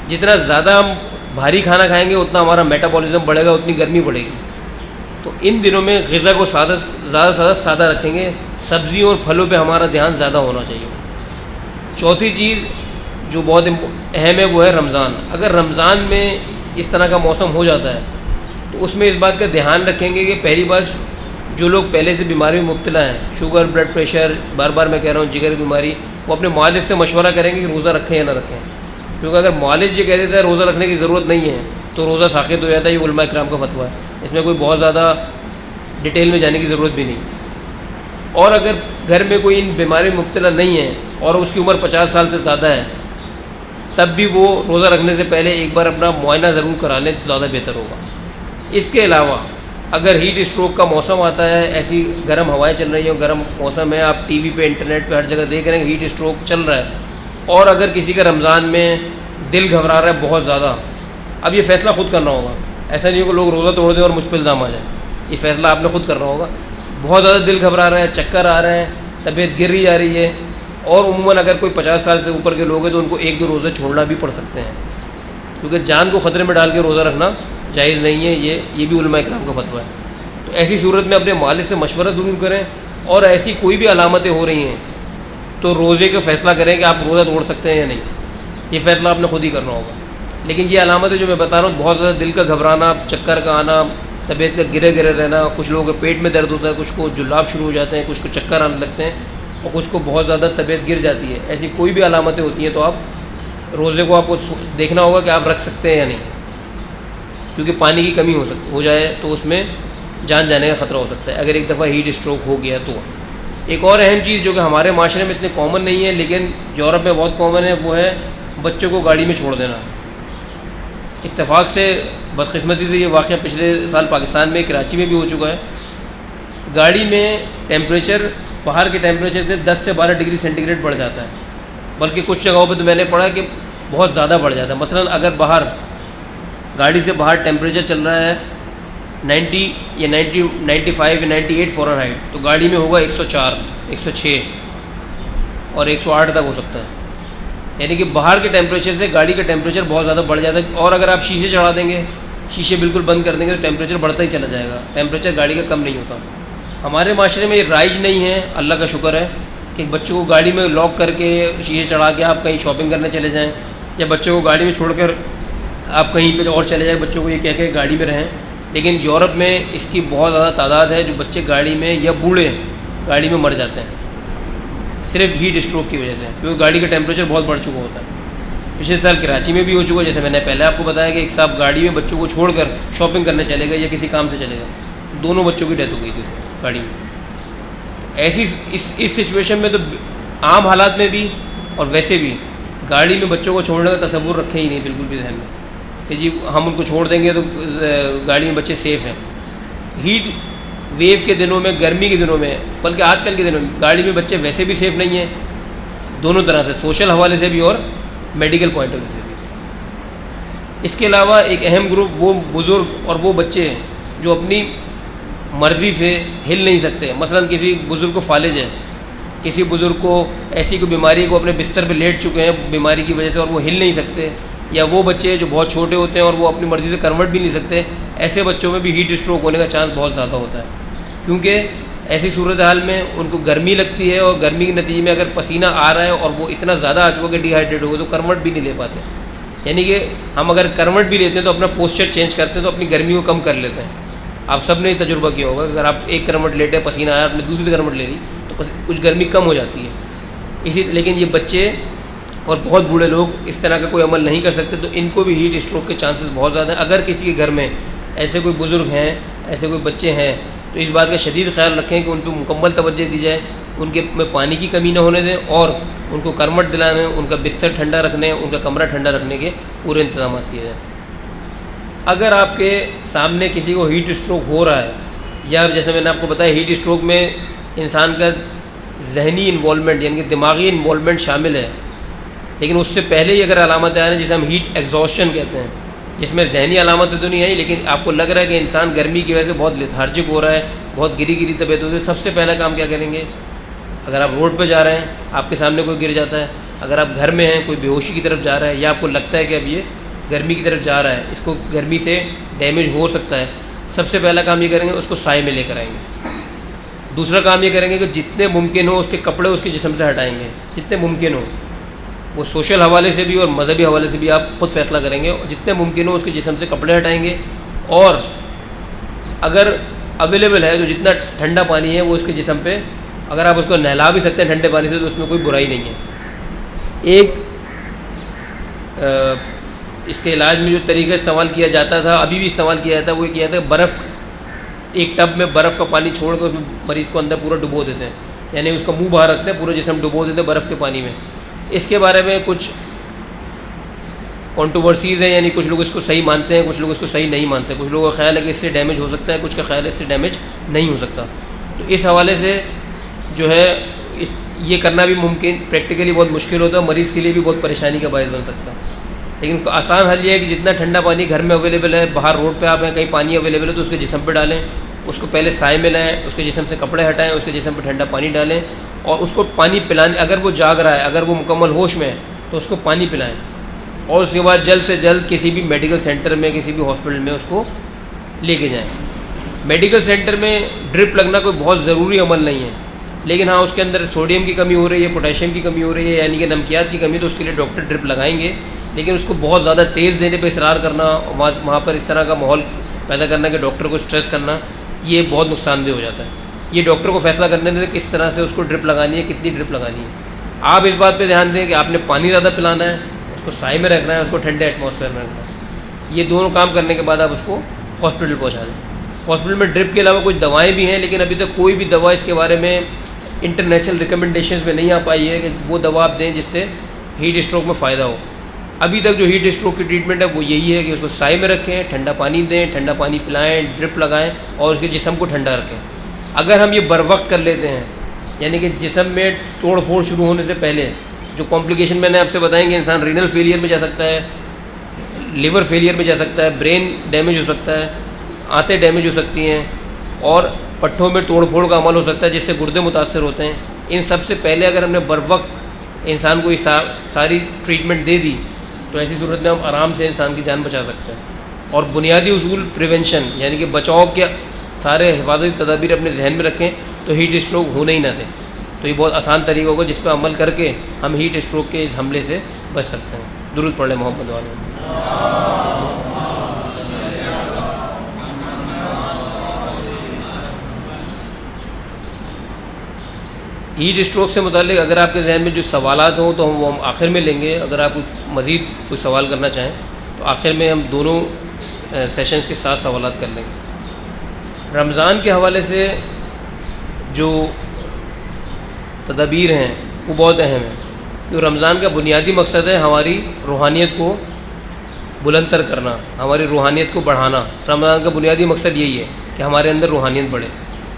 जितना ज़्यादा हम भारी खाना खाएंगे उतना हमारा मेटाबॉलिज्म बढ़ेगा, उतनी गर्मी बढ़ेगी। तो इन दिनों में ग़िज़ा को ज़्यादा से ज़्यादा सादा रखेंगे। सब्ज़ियों और फलों पे हमारा ध्यान ज़्यादा होना चाहिए। चौथी चीज़ जो बहुत अहम है वो है रमज़ान। अगर रमज़ान में इस तरह का मौसम हो जाता है तो उसमें इस बात का ध्यान रखेंगे कि पहली बात, जो लोग पहले से बीमारी में मुब्तला हैं, शुगर, ब्लड प्रेशर, बार बार मैं कह रहा हूँ जिगर की बीमारी, वो अपने मालिज से मशवरा करेंगे कि रोज़ा रखें या ना रखें। क्योंकि अगर मालिज ये कह देता है रोज़ा रखने की ज़रूरत नहीं है तो रोज़ा साक़ित हो जाता है। ये उलमा इकराम का फतवा है, इसमें कोई बहुत ज़्यादा डिटेल में जाने की ज़रूरत भी नहीं। और अगर घर में कोई इन बीमारी में मुब्तला नहीं है और उसकी उम्र 50 साल से ज़्यादा है, तब भी वो रोज़ा रखने से पहले एक बार अपना मुआयना ज़रूर करा लें तो ज़्यादा बेहतर होगा। इसके अलावा अगर हीट स्ट्रोक का मौसम आता है, ऐसी गर्म हवाएं चल रही हैं, गर्म मौसम है, आप टीवी पे, इंटरनेट पे हर जगह देख रहे हैं हीट स्ट्रोक चल रहा है, और अगर किसी का रमज़ान में दिल घबरा रहा है बहुत ज़्यादा, अब ये फ़ैसला ख़ुद करना होगा। ऐसा नहीं हो कि लोग रोज़ा तोड़ दें और मुझ पर इल्ज़ाम आ जाए। ये फ़ैसला आपने ख़ुद करना होगा। बहुत ज़्यादा दिल घबरा रहा है, चक्कर आ रहे हैं, तबीयत गिर रही जा रही है, और उम्मन अगर कोई 50 साल से ऊपर के लोग हैं तो उनको 1-2 रोज़े छोड़ना भी पड़ सकते हैं, क्योंकि जान को ख़तरे में डाल के रोज़ा रखना जायज़ नहीं है। ये भी उलमा इकराम का फतवा है। तो ऐसी सूरत में अपने मालिज से मशवरा ज़रूर करें, और ऐसी कोई भी अलामतें हो रही हैं तो रोज़े का फ़ैसला करें कि आप रोज़ा तोड़ सकते हैं या नहीं। ये फ़ैसला आपने खुद ही करना होगा। लेकिन ये अलामतें जो मैं बता रहा हूँ, बहुत ज़्यादा दिल का घबराना, चक्कर का आना, तबीयत का गिरे गिरे रहना, कुछ लोगों के पेट में दर्द होता है, कुछ को जुलाब शुरू हो जाते हैं, कुछ को चक्कर आने लगते हैं, और कुछ को बहुत ज़्यादा तबीयत गिर जाती है। ऐसी कोई भी अलामतें होती हैं तो आप रोज़े को आपको देखना होगा कि आप रख सकते हैं या नहीं, क्योंकि पानी की कमी हो जाए तो उसमें जान जाने का ख़तरा हो सकता है अगर एक दफ़ा हीट स्ट्रोक हो गया तो। एक और अहम चीज़ जो कि हमारे माशरे में इतने कॉमन नहीं है लेकिन यूरोप में बहुत कॉमन है, वो है बच्चों को गाड़ी में छोड़ देना। इत्तेफाक से, बदकिस्मती से, ये वाक़या पिछले साल पाकिस्तान में, कराची में भी हो चुका है। गाड़ी में टेम्परेचर बाहर के टेम्परेचर से 10 से 12 डिग्री सेंटीग्रेड बढ़ जाता है, बल्कि कुछ जगहों पे तो मैंने पढ़ा कि बहुत ज़्यादा बढ़ जाता है। मसलन अगर बाहर, गाड़ी से बाहर टेम्परेचर चल रहा है 90 या 95 या 98 फ़ारेनहाइट, तो गाड़ी में होगा 104, 106 और 108 तक हो सकता है। यानी कि बाहर के टेम्परेचर से गाड़ी का टेम्परेचर बहुत ज़्यादा बढ़ जाता है। और अगर आप शीशे चढ़ा देंगे, शीशे बिल्कुल बंद कर देंगे, तो टेम्परेचर बढ़ता ही चला जाएगा, टेम्परेचर गाड़ी का कम नहीं होता। हमारे माशरे में ये राइज नहीं है, अल्लाह का शुक्र है, कि बच्चों को गाड़ी में लॉक करके शीशे चढ़ा के आप कहीं शॉपिंग करने चले जाएँ, या बच्चों को गाड़ी में छोड़कर आप कहीं पे और चले जाएँ, बच्चों को ये कह के गाड़ी में रहें। लेकिन यूरोप में इसकी बहुत ज़्यादा तादाद है जो बच्चे गाड़ी में या बूढ़े गाड़ी में मर जाते हैं सिर्फ हीट स्ट्रोक की वजह से, क्योंकि गाड़ी का टेम्परेचर बहुत बढ़ चुका होता है। पिछले साल कराची में भी हो चुका, जैसे मैंने पहले आपको बताया कि एक साहब गाड़ी में बच्चों को छोड़कर शॉपिंग करने चले गए या किसी काम से चले गए, दोनों बच्चों की डेथ हो गई थी गाड़ी में। ऐसी इस सिचुएशन में तो आम हालात में भी और वैसे भी गाड़ी में बच्चों को छोड़ने का तसव्वुर रखें ही नहीं बिल्कुल भी ध्यान में कि जी हम उनको छोड़ देंगे तो गाड़ी में बच्चे सेफ़ हैं। हीट वेव के दिनों में, गर्मी के दिनों में, बल्कि आजकल के दिनों में गाड़ी में बच्चे वैसे भी सेफ़ नहीं हैं, दोनों तरह से, सोशल हवाले से भी और मेडिकल पॉइंट ऑफ व्यू से भी। इसके अलावा एक अहम ग्रुप वो बुज़ुर्ग और वो बच्चे जो अपनी मर्ज़ी से हिल नहीं सकते। मसलन किसी बुज़ुर्ग को फालिज है, किसी बुज़ुर्ग को ऐसी कोई बीमारी को अपने बिस्तर पे लेट चुके हैं बीमारी की वजह से और वो हिल नहीं सकते, या वो बच्चे जो बहुत छोटे होते हैं और वो अपनी मर्ज़ी से कन्वर्ट भी नहीं सकते, ऐसे बच्चों में भी हीट स्ट्रोक होने का चांस बहुत ज़्यादा होता है। क्योंकि ऐसी सूरत हाल में उनको गर्मी लगती है और गर्मी के नतीजे में अगर पसीना आ रहा है और वो इतना ज़्यादा आ चुका कि डिहाइड्रेट हो गए तो कन्वर्ट भी नहीं ले पाते। यानी कि हम अगर कन्वर्ट भी लेते हैं तो अपना पोस्चर चेंज करते हैं तो अपनी गर्मी को कम कर लेते हैं। आप सब ने तजुर्बा किया होगा, अगर आप एक कन्वर्ट लेटे, पसीना आया, आपने दूसरी कन्वर्ट ले ली तो कुछ गर्मी कम हो जाती है। लेकिन ये बच्चे और बहुत बूढ़े लोग इस तरह का कोई अमल नहीं कर सकते, तो इनको भी हीट स्ट्रोक के चांसेस बहुत ज़्यादा हैं। अगर किसी के घर में ऐसे कोई बुज़ुर्ग हैं, ऐसे कोई बच्चे हैं, तो इस बात का शदीद ख्याल रखें कि उन पर मुकम्मल तवज्जो दी जाए, उनके में पानी की कमी ना होने दें और उनको करवट दिलाने, उनका बिस्तर ठंडा रखने, उनका कमरा ठंडा रखने के पूरे इंतजाम किए जाएँ। अगर आपके सामने किसी को हीट स्ट्रोक हो रहा है, या जैसे मैंने आपको बताया हीट स्ट्रोक में इंसान का जहनी इन्वॉल्वमेंट यानी कि दिमागी इन्वॉल्वमेंट शामिल है, लेकिन उससे पहले ही अगर अलामत आ रही हैं जिसे हम हीट एग्जॉस्शन कहते हैं, जिसमें जहनी अलामतें तो नहीं आई, लेकिन आपको लग रहा है कि इंसान गर्मी की वजह से बहुत लेथार्जिक हो रहा है, बहुत गिरी गिरी तबीयत होती है, सबसे पहला काम क्या करेंगे? अगर आप रोड पर जा रहे हैं, आपके सामने कोई गिर जाता है, अगर आप घर में हैं, कोई बेहोशी की तरफ जा रहा है, या आपको लगता है कि अब ये गर्मी की तरफ जा रहा है, इसको गर्मी से डैमेज हो सकता है, सबसे पहला काम ये करेंगे, उसको साए में लेकर आएंगे। दूसरा काम ये करेंगे कि जितने मुमकिन हो उसके कपड़े उसके जिस्म से हटाएंगे, जितने मुमकिन हो। वो सोशल हवाले से भी और मज़हबी हवाले से भी आप ख़ुद फ़ैसला करेंगे। जितने मुमकिन हो उसके जिस्म से कपड़े हटाएंगे, और अगर अवेलेबल है तो जितना ठंडा पानी है वो उसके जिस्म पे, अगर आप उसको नहला भी सकते हैं ठंडे पानी से तो उसमें कोई बुराई नहीं है। एक इसके इलाज में जो तरीका इस्तेमाल किया जाता था, अभी भी इस्तेमाल किया जाता है, वो किया जाता है बर्फ़, एक टब में बर्फ़ का पानी छोड़ कर उसमें मरीज़ को अंदर पूरा डुबो देते हैं, यानी उसका मुंह बाहर रखते हैं, पूरा जिस्म डुबो देते हैं बर्फ़ के पानी में। इसके बारे में कुछ कंट्रोवर्सीज़ हैं, यानी कुछ लोग इसको सही मानते हैं, कुछ लोग इसको सही नहीं मानते। कुछ लोगों का ख्याल है कि इससे डैमेज हो सकता है, कुछ का ख्याल है इससे डैमेज नहीं हो सकता। तो इस हवाले से जो है ये करना भी मुमकिन, प्रैक्टिकली बहुत मुश्किल होता है, मरीज़ के लिए भी बहुत परेशानी का बायस बन सकता है। लेकिन आसान हल ये है कि जितना ठंडा पानी घर में अवेलेबल है, बाहर रोड पे आप हैं, कहीं पानी अवेलेबल है तो उसके जिस्म पे डालें, उसको पहले साए में लाएँ, उसके जिस्म से कपड़े हटाएं, उसके जिस्म पे ठंडा पानी डालें और उसको पानी पिलाने, अगर वो जाग रहा है, अगर वो मुकम्मल होश में है तो उसको पानी पिलाएँ, और उसके बाद जल्द से जल्द किसी भी मेडिकल सेंटर में, किसी भी हॉस्पिटल में उसको लेके जाएँ। मेडिकल सेंटर में ड्रिप लगना कोई बहुत ज़रूरी अमल नहीं है, लेकिन हाँ उसके अंदर सोडियम की कमी हो रही है, पोटेशियम की कमी हो रही है, यानी कि नमकियात की कमी, तो उसके लिए डॉक्टर ड्रिप लगाएंगे। लेकिन उसको बहुत ज़्यादा तेज़ देने पे इसरार करना, वहाँ पर इस तरह का माहौल पैदा करना कि डॉक्टर को स्ट्रेस करना, ये बहुत नुकसानदेह हो जाता है। ये डॉक्टर को फैसला करने दें किस तरह से उसको ड्रिप लगानी है, कितनी ड्रिप लगानी है। आप इस बात पे ध्यान दें कि आपने पानी ज़्यादा पिलाना है, उसको साए में रखना है, उसको ठंडे एटमॉस्फेयर में रखना है। ये दोनों काम करने के बाद आप उसको हॉस्पिटल पहुँचा दें। हॉस्पिटल में ड्रिप के अलावा कुछ दवाएँ भी हैं, लेकिन अभी तक कोई भी दवा इसके बारे में इंटरनेशनल रिकमेंडेशंस में नहीं आ पाई है कि वो दवा आप दें जिससे हीट स्ट्रोक में फ़ायदा हो। अभी तक जो हीट स्ट्रोक की ट्रीटमेंट है वो यही है कि उसको साए में रखें, ठंडा पानी दें, ठंडा पानी पिलाएं, ड्रिप लगाएं और उसके जिस्म को ठंडा रखें। अगर हम ये बर वक्त कर लेते हैं, यानी कि जिस्म में तोड़ फोड़ शुरू होने से पहले जो कॉम्प्लिकेशन मैंने आपसे बताएंगे, इंसान रीनल फेलियर में जा सकता है, लिवर फेलियर में जा सकता है, ब्रेन डैमेज हो सकता है, आंतें डैमेज हो सकती हैं और पट्ठों में तोड़ फोड़ का अमल हो सकता है जिससे गुर्दे मुतासर होते हैं। इन सब से पहले अगर हमने बर वक्त इंसान को सारी ट्रीटमेंट दे दी तो ऐसी सूरत में हम आराम से इंसान की जान बचा सकते हैं। और बुनियादी उसूल प्रिवेंशन, यानी कि बचाव के सारे हिफाजती तदाबीर अपने जहन में रखें तो हीट स्ट्रोक होने ही ना दें। तो ये बहुत आसान तरीका होगा जिस पर अमल करके हम हीट स्ट्रोक के इस हमले से बच सकते हैं। दुरूद पढ़ लें मोहम्मद वाले। हीट स्ट्रोक से मुताल्लिक़ अगर आपके जहन में जो सवालात हों तो हम आखिर में लेंगे। अगर आप कुछ मज़ीद कुछ सवाल करना चाहें तो आखिर में हम दोनों सेशंस के साथ सवालात कर लेंगे। रमज़ान के हवाले से जो तदबीर हैं वो बहुत अहम है, क्योंकि रमज़ान का बुनियादी मकसद है हमारी रूहानियत को बुलंदतर करना, हमारी रूहानियत को बढ़ाना। रमज़ान का बुनियादी मकसद यही है कि हमारे अंदर रूहानियत बढ़े।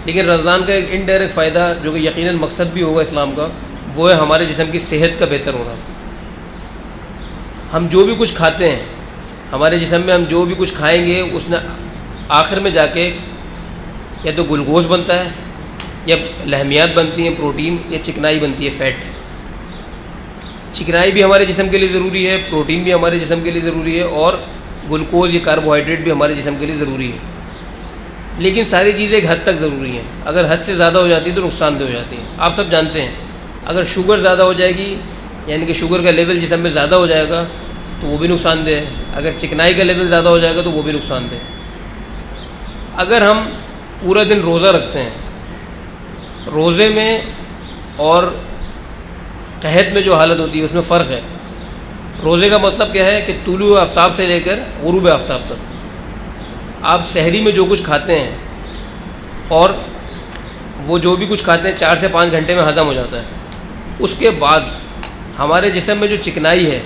लेकिन रमज़ान का एक इनडायरेक्ट फ़ायदा जो कि यकीनन मकसद भी होगा इस्लाम का, वो है हमारे जिस्म की सेहत का बेहतर होना। हम जो भी कुछ खाते हैं, हमारे जिस्म में हम जो भी कुछ खाएंगे उसने आखिर में जाके या तो ग्लूकोज बनता है या लहमियात बनती हैं, प्रोटीन, या चिकनाई बनती है, फ़ैट। चिकनाई भी हमारे जिस्म के लिए ज़रूरी है, प्रोटीन भी हमारे जिस्म के लिए ज़रूरी है और ग्लूकोज या कार्बोहाइड्रेट भी हमारे जिस्म के लिए ज़रूरी है। लेकिन सारी चीज़ें एक हद तक ज़रूरी हैं। अगर हद से ज़्यादा हो जाती है तो नुकसानदेह हो जाती हैं। आप सब जानते हैं, अगर शुगर ज़्यादा हो जाएगी, यानी कि शुगर का लेवल जिस्म में ज़्यादा हो जाएगा तो वो भी नुकसानदेह है। अगर चिकनाई का लेवल ज़्यादा हो जाएगा तो वो भी नुकसानदेह है। अगर हम पूरा दिन रोज़ा रखते हैं, रोज़े में और कहत में जो हालत होती है उसमें फ़र्क है। रोज़े का मतलब क्या है कि तुलू आफ्ताब से लेकर गुरूब आफ्ताब तक आप सहरी में जो कुछ खाते हैं और वो जो भी कुछ खाते हैं 4 से 5 घंटे में हज़म हो जाता है। उसके बाद हमारे जिस्म में जो चिकनाई है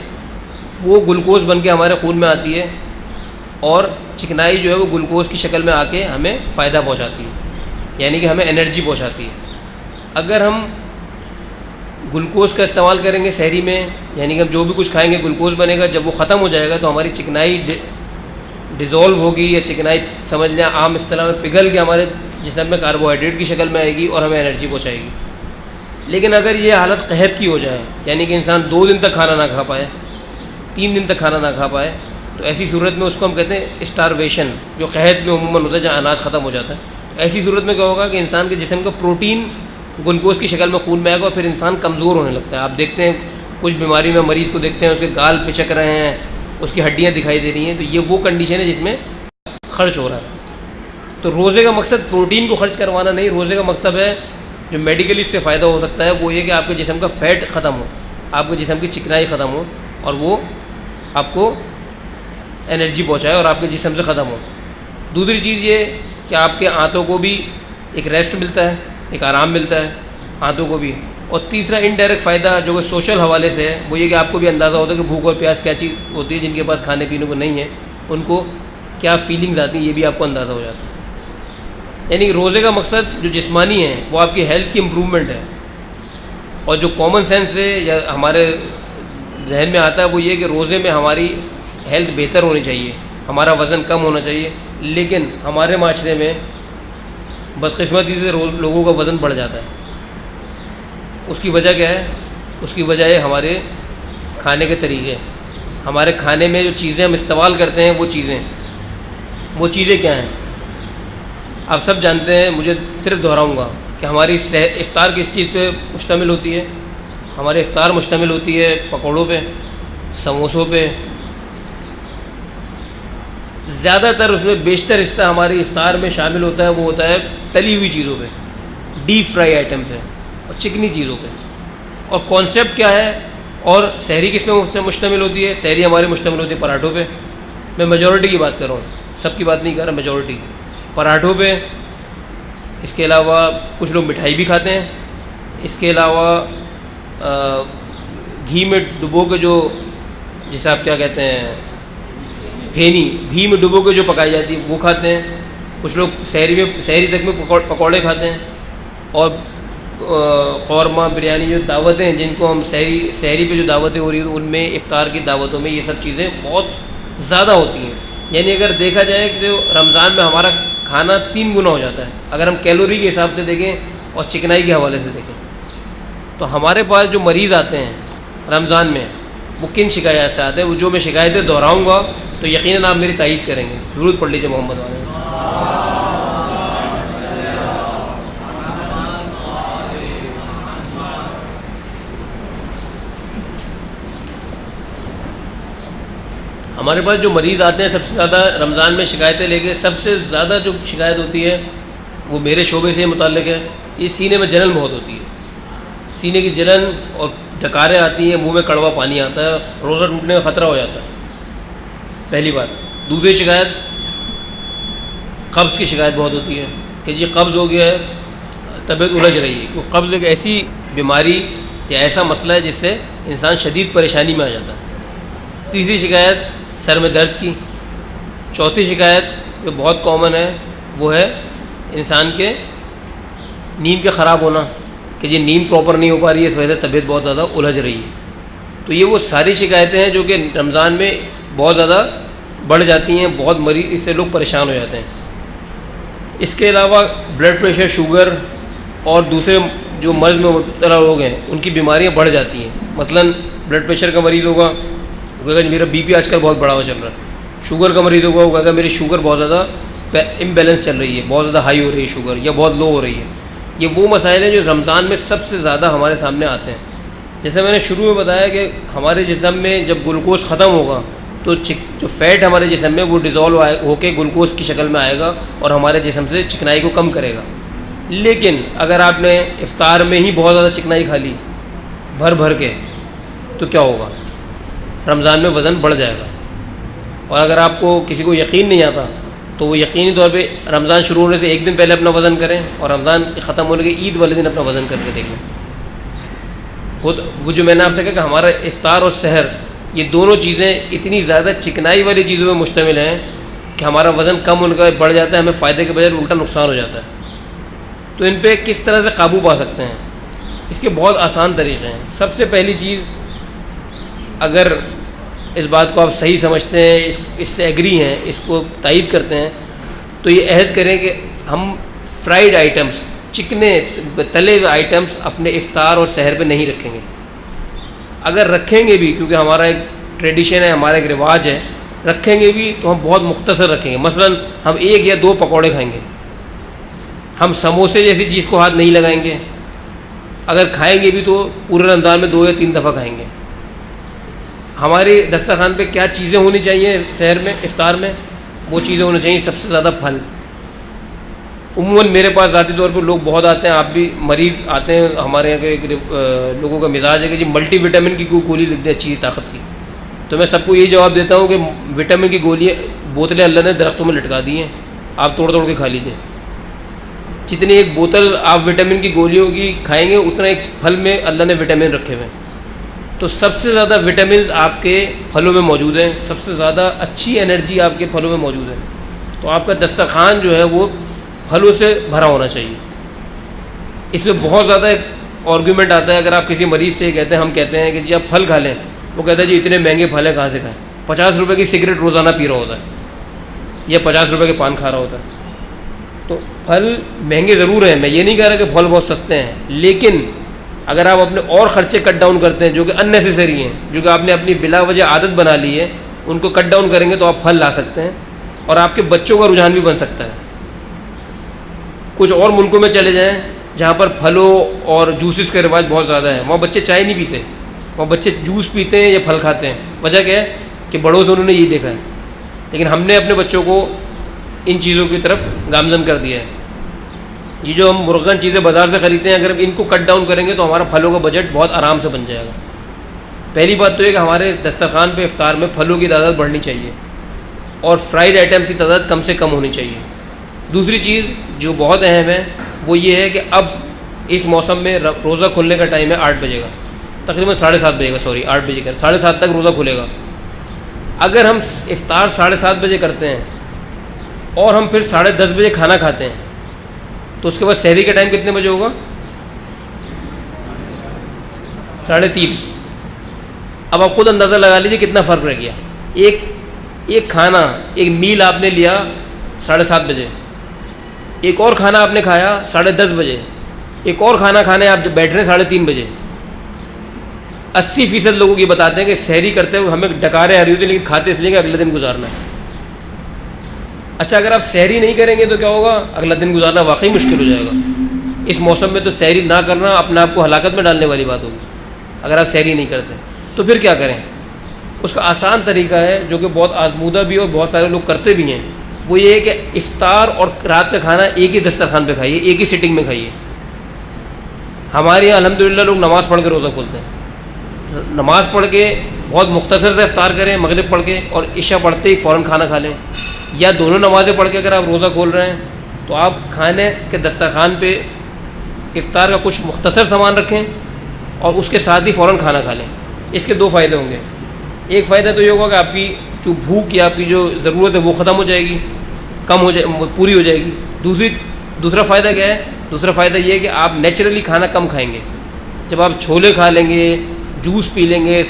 वो ग्लूकोज बन के हमारे खून में आती है और चिकनाई जो है वो ग्लूकोज की शक्ल में आके हमें फ़ायदा पहुंचाती है, यानी कि हमें एनर्जी पहुंचाती है। अगर हम ग्लूकोज का इस्तेमाल करेंगे सहरी में, यानी कि हम जो भी कुछ खाएंगे ग्लूकोज बनेगा, जब वो ख़त्म हो जाएगा तो हमारी चिकनाई डिज़ोल्व होगी या चिकनाई समझ लें आम इस्तेलाह में पिघल के हमारे जिस्म में कार्बोहाइड्रेट की शक्ल में आएगी और हमें एनर्जी पहुँचाएगी। लेकिन अगर ये हालत कहत की हो जाए, यानी कि इंसान 2 दिन तक खाना ना खा पाए, 3 दिन तक खाना ना खा पाए, तो ऐसी सूरत में उसको हम कहते हैं स्टारवेशन, जो कहत में उमूमन होता है जहाँ अनाज ख़त्म हो जाता है। ऐसी सूरत में क्या होगा कि इंसान के जिस्म का प्रोटीन ग्लूकोज की शक्ल में खून में आएगा और फिर इंसान कमज़ोर होने लगता है। आप देखते हैं कुछ बीमारी में मरीज़ को देखते हैं उसके गाल पिचक रहे हैं, उसकी हड्डियाँ दिखाई दे रही हैं, तो ये वो कंडीशन है जिसमें खर्च हो रहा है। तो रोज़े का मकसद प्रोटीन को खर्च करवाना नहीं, रोज़े का मकसद है जो मेडिकली इससे फ़ायदा हो सकता है वो ये कि आपके जिस्म का फ़ैट ख़त्म हो, आपके जिस्म की चिकनाई ख़त्म हो और वो आपको एनर्जी पहुँचाए और आपके जिस्म से ख़त्म हो। दूसरी चीज़ ये कि आपके आंतों को भी एक रेस्ट मिलता है, एक आराम मिलता है आंतों को भी। और तीसरा इनडायरेक्ट फ़ायदा जो कि सोशल हवाले से है वो ये कि आपको भी अंदाज़ा होता है कि भूख और प्यास क्या चीज़ होती है। जिनके पास खाने पीने को नहीं है उनको क्या फीलिंग्स आती हैं ये भी आपको अंदाज़ा हो जाता है। यानी कि रोज़े का मकसद जो जिस्मानी है वो आपकी हेल्थ की इम्प्रूवमेंट है, और जो कॉमन सेंस है या हमारे जहन में आता है वो ये कि रोज़े में हमारी हेल्थ बेहतर होनी चाहिए, हमारा वज़न कम होना चाहिए। लेकिन हमारे माशरे में बदकिस्मती से लोगों का वज़न बढ़ जाता है। उसकी वजह क्या है? उसकी वजह है हमारे खाने के तरीके। हमारे खाने में जो चीज़ें हम इस्तेमाल करते हैं वो चीज़ें क्या हैं? आप सब जानते हैं, मुझे सिर्फ दोहराऊंगा कि हमारी इफ्तार किस चीज़ पे मुश्तमिल होती है। हमारी इफ्तार मुश्तमिल होती है पकौड़ों पे, समोसों पे। ज़्यादातर उसमें बेशतर हिस्सा हमारी इफ्तार में शामिल होता है वो होता है तली हुई चीज़ों पे, डीप फ्राई आइटम पे और चिकनी चीज़ों पे। और कॉन्सेप्ट क्या है? और सहरी किस पे मुश्तमिल होती है? सहरी हमारी मुश्तमिल होती है पराठों पे। मैं मेजॉरिटी की बात कर रहा हूँ, सबकी बात नहीं कर रहा, मेजॉरिटी पराठों पे। इसके अलावा कुछ लोग मिठाई भी खाते हैं। इसके अलावा घी में डुबो के जो, जिसे आप क्या कहते हैं, फेनी, घी में डुबो के जो पकाई जाती है वो खाते हैं। कुछ लोग सहरी तक में पकौड़े खाते हैं। और क़ौरमा, बिरयानी जो दावतें हैं जिनको हम सहरी पे जो दावतें हो रही हैं उनमें, इफ्तार की दावतों में ये सब चीज़ें बहुत ज़्यादा होती हैं। यानी अगर देखा जाए कि जो रमज़ान में हमारा खाना 3 गुना हो जाता है अगर हम कैलोरी के हिसाब से देखें और चिकनाई के हवाले से देखें। तो हमारे पास जो मरीज़ आते हैं रमज़ान में वो किन शिकायत से आते हैं? वो जो मैं शिकायतें दोहराऊँगा तो यकीनन आप मेरी तायीद करेंगे। ज़रूर पढ़ लीजिए मोहम्मद वाले। हमारे पास जो मरीज़ आते हैं सबसे ज़्यादा रमज़ान में शिकायतें लेके, सबसे ज़्यादा जो शिकायत होती है वो मेरे शोबे से मुताल्लिक़ है। ये सीने में जलन बहुत होती है, सीने की जलन और डकारें आती हैं, मुंह में कड़वा पानी आता है, रोज़ा टूटने का ख़तरा हो जाता है, पहली बात। दूसरी शिकायत कब्ज़ की शिकायत बहुत होती है कि जी कब्ज़ हो गया है, तबीयत उलझ रही है। तो कब्ज़ एक ऐसी बीमारी या ऐसा मसला है जिससे इंसान शदीद परेशानी में आ जाता है। तीसरी शिकायत सर में दर्द की। चौथी शिकायत जो बहुत कॉमन है वो है इंसान के नींद का ख़राब होना, कि जी नींद प्रॉपर नहीं हो पा रही है, इस वजह से तबीयत बहुत ज़्यादा उलझ रही है। तो ये वो सारी शिकायतें हैं जो कि रमज़ान में बहुत ज़्यादा बढ़ जाती हैं, बहुत मरीज इससे लोग परेशान हो जाते हैं। इसके अलावा ब्लड प्रेशर, शुगर और दूसरे जो मर्ज़ में मुब्तला लोग हैं उनकी बीमारियां बढ़ जाती हैं। मसलन ब्लड प्रेशर का मरीज़ होगा वो कहेगा मेरा बीपी आजकल बहुत बढ़ा हुआ चल रहा है। शुगर का मरीज़ होगा वो कहेगा मेरी शुगर बहुत ज़्यादा इम्बैलेंस चल रही है, बहुत ज़्यादा हाई हो रही है शुगर या बहुत लो हो रही है। ये वो मसाइल हैं जो रमज़ान में सबसे ज़्यादा हमारे सामने आते हैं। जैसे मैंने शुरू में बताया कि हमारे जिस्म में जब ग्लूकोज ख़त्म होगा तो जो फ़ैट हमारे जिस्म में वो डिज़ोल्व होकर ग्लूकोज की शक्ल में आएगा और हमारे जिस्म से चिकनाई को कम करेगा। लेकिन अगर आपने इफ्तार में ही बहुत ज़्यादा चिकनाई खा ली भर भर के तो क्या होगा? रमज़ान में वज़न बढ़ जाएगा। और अगर आपको किसी को यकीन नहीं आता तो वो यकीनी तौर पे रमज़ान शुरू होने से एक दिन पहले अपना वज़न करें और रमज़ान ख़त्म होने के ईद वाले दिन अपना वज़न करके देख लें। वो जो मैंने आपसे कहा कि हमारा इफ्तार और सहर ये दोनों चीज़ें इतनी ज़्यादा चिकनाई वाली चीज़ों में मुश्तमिल हैं कि हमारा वज़न कम उनका बढ़ जाता है, हमें फ़ायदे के बजाय उल्टा नुकसान हो जाता है। तो इन पर किस तरह से काबू पा सकते हैं? इसके बहुत आसान तरीक़े हैं। सबसे पहली चीज़, अगर इस बात को आप सही समझते हैं, इससे एग्री हैं, इसको तायद करते हैं, तो ये अहद करें कि हम फ्राइड आइटम्स, चिकने तले हुए आइटम्स अपने इफ्तार और सहर पे नहीं रखेंगे। अगर रखेंगे भी, क्योंकि हमारा एक ट्रेडिशन है, हमारा एक रिवाज है, रखेंगे भी तो हम बहुत मुख्तसर रखेंगे। मसलन हम 1 या 2 पकौड़े खाएंगे, हम समोसे जैसी चीज़ को हाथ नहीं लगाएंगे। अगर खाएंगे भी तो पूरे रमज़ान में 2 या 3 दफ़ा खाएंगे। हमारे दस्तरखान पे क्या चीज़ें होनी चाहिए सहर में, इफ्तार में? वो चीज़ें होनी चाहिए सबसे ज़्यादा फल। उम्मन मेरे पास ज़ाती तौर पर लोग बहुत आते हैं, आप भी मरीज़ आते हैं, हमारे यहाँ के लोगों का मिजाज है कि जी मल्टी विटामिन की कोई गोली लिख दे अच्छी ताकत की। तो मैं सबको यही जवाब देता हूँ कि विटामिन की गोलियाँ बोतलें अल्लाह ने दरख्तों में लटका दी हैं, आप तोड़ तोड़ के खा लीजिए। जितनी एक बोतल आप विटामिन की गोलियों की खाएंगे, उतना एक फल में अल्लाह ने विटामिन रखे हुए हैं। तो सबसे ज़्यादा विटामिन आपके फलों में मौजूद हैं, सबसे ज़्यादा अच्छी एनर्जी आपके फलों में मौजूद है। तो आपका दस्तरखान जो है वो फलों से भरा होना चाहिए। इसमें बहुत ज़्यादा एक आर्गूमेंट आता है। अगर आप किसी मरीज़ से कहते हैं, हम कहते हैं कि जी आप फल खा लें, वो कहता है जी इतने महंगे फल हैं कहाँ से खाएं? 50 रुपये की सिगरेट रोज़ाना पी रहा होता है या 50 रुपये के पान खा रहा होता है। तो फल महंगे ज़रूर हैं, मैं ये नहीं कह रहा कि फल बहुत सस्ते हैं, लेकिन अगर आप अपने और ख़र्चे कट डाउन करते हैं जो कि अननेसेसरी हैं, जो कि आपने अपनी बिला वजह आदत बना ली है, उनको कट डाउन करेंगे तो आप फल ला सकते हैं और आपके बच्चों का रुझान भी बन सकता है। कुछ और मुल्कों में चले जाएं जहाँ पर फलों और जूसेस का रिवाज बहुत ज़्यादा है, वहाँ बच्चे चाय नहीं पीते, वहाँ बच्चे जूस पीते हैं या फल खाते हैं। वजह क्या है कि बड़ों से उन्होंने यही देखा है, लेकिन हमने अपने बच्चों को इन चीज़ों की तरफ गामजन कर दिया है। ये जो हम मुर्गन चीज़ें बाज़ार से ख़रीदते हैं, अगर हम इनको कट डाउन करेंगे तो हमारा फलों का बजट बहुत आराम से बन जाएगा। पहली बात तो ये कि हमारे दस्तरखान पे इफ्तार में फलों की तादाद बढ़नी चाहिए और फ्राइड आइटम्स की तादाद कम से कम होनी चाहिए। दूसरी चीज़ जो बहुत अहम है वो ये है कि अब इस मौसम में रोज़ा खुलने का टाइम है 8 बजे का, तकरीबन 7:30 बजे का, 8 बजे का, 7:30 तक रोज़ा खुलेगा। अगर हम इफ्तार 7:30 बजे करते हैं और हम फिर 10:30 बजे खाना खाते हैं, तो उसके बाद सहरी का टाइम कितने बजे होगा? 3:30। अब आप खुद अंदाज़ा लगा लीजिए कितना फ़र्क रह गया। एक खाना, एक मील आपने लिया 7:30 बजे, एक और खाना आपने खाया 10:30 बजे, एक और खाना खाने आप बैठ रहे हैं 3:30 बजे। 80% लोग ये बताते हैं कि सहरी करते हुए हमें डकारें आ रही होती, लेकिन खाते इसलिए कि अगले दिन गुजारना है। अच्छा, अगर आप सहरी नहीं करेंगे तो क्या होगा? अगला दिन गुजारना वाकई मुश्किल हो जाएगा। इस मौसम में तो सहरी ना करना अपने आप को हलाकत में डालने वाली बात होगी। अगर आप सहरी नहीं करते तो फिर क्या करें? उसका आसान तरीका है जो कि बहुत आजमूदा भी और बहुत सारे लोग करते भी हैं, वो ये है कि इफ्तार और रात का खाना एक ही दस्तरखान पे खाइए, एक ही सिटिंग में खाइए। हमारे यहाँ अल्हम्दुलिल्लाह लोग नमाज़ पढ़ के रोज़ा खोलते हैं। नमाज़ पढ़ के बहुत मुख्तसर से इफ्तार करें, मगरिब पढ़ के, और इशा पढ़ते ही फ़ौरन खाना खा लें, या दोनों नमाज़ें पढ़ के अगर आप रोज़ा खोल रहे हैं तो आप खाने के दस्तरखान पे इफ्तार का कुछ मुख्तसर सामान रखें और उसके साथ ही फ़ौरन खाना खा लें। इसके 2 फ़ायदे होंगे। एक फ़ायदा तो ये होगा कि आपकी जो भूख या आपकी जो ज़रूरत है वो ख़त्म हो जाएगी, पूरी हो जाएगी। दूसरा फ़ायदा क्या है? दूसरा फ़ायदा ये है कि आप नेचुरली खाना कम खाएंगे। जब आप छोले खा लेंगे, जूस पी लेंगे,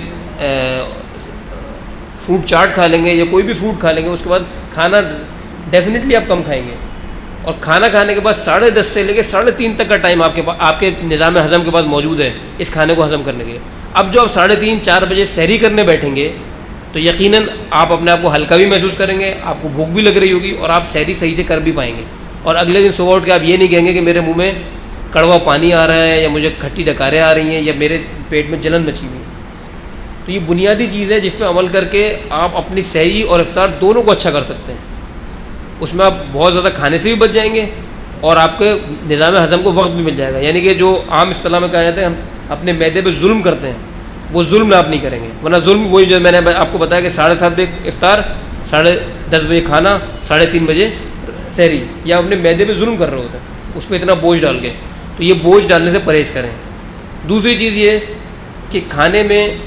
फ्रूट चाट खा लेंगे या कोई भी फ्रूट खा लेंगे, उसके बाद खाना डेफिनेटली आप कम खाएंगे। और खाना खाने के बाद 10:30 से लेकर 3:30 तक का टाइम आपके पास, आपके निज़ाम हज़म के पास मौजूद है इस खाने को हज़म करने के लिए। अब जो आप 3:30-4 बजे सहरी करने बैठेंगे तो यकीनन आप अपने आप को हल्का भी महसूस करेंगे, आपको भूख भी लग रही होगी और आप सहरी सही से कर भी पाएंगे। और अगले दिन सुबह उठ के आप ये नहीं कहेंगे कि मेरे मुँह में कड़वा पानी आ रहा है या मुझे खट्टी डकारें आ रही हैं या मेरे पेट में जलन मची हुई। तो ये बुनियादी चीज़ है जिस पर अमल करके आप अपनी सहरी और इफ्तार दोनों को अच्छा कर सकते हैं। उसमें आप बहुत ज़्यादा खाने से भी बच जाएंगे और आपके निज़ाम हज़म को वक्त भी मिल जाएगा। यानी कि जो आम इस्तिलाह में कहा जाता है हम अपने मैदे पे जुल्म करते हैं, वो जुल्म आप नहीं करेंगे। वरना जुल्म वही जो मैंने आपको बताया कि 7:30 बजे इफ्तार, 10:30 बजे खाना, 3:30 बजे सहरी, या अपने मैदे पे जुल्म कर रहे होते हैं उस पर इतना बोझ डाल के। तो ये बोझ डालने से परहेज़ करें। दूसरी चीज़ ये कि खाने में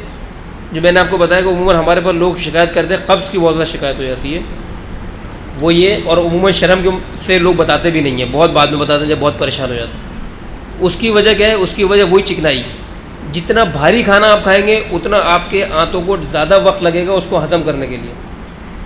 जो मैंने आपको बताया कि उमूमन हमारे पास लोग शिकायत करते हैं, कब्ज़ की बहुत ज़्यादा शिकायत हो जाती है, वो ये, और उमूमन शर्म के से लोग बताते भी नहीं हैं, बहुत बाद में बताते हैं जब बहुत परेशान हो जाते हैं। उसकी वजह क्या है? उसकी वजह वही चिकनाई, जितना भारी खाना आप खाएंगे उतना आपके आंतों को ज़्यादा वक्त लगेगा उसको हज़म करने के लिए,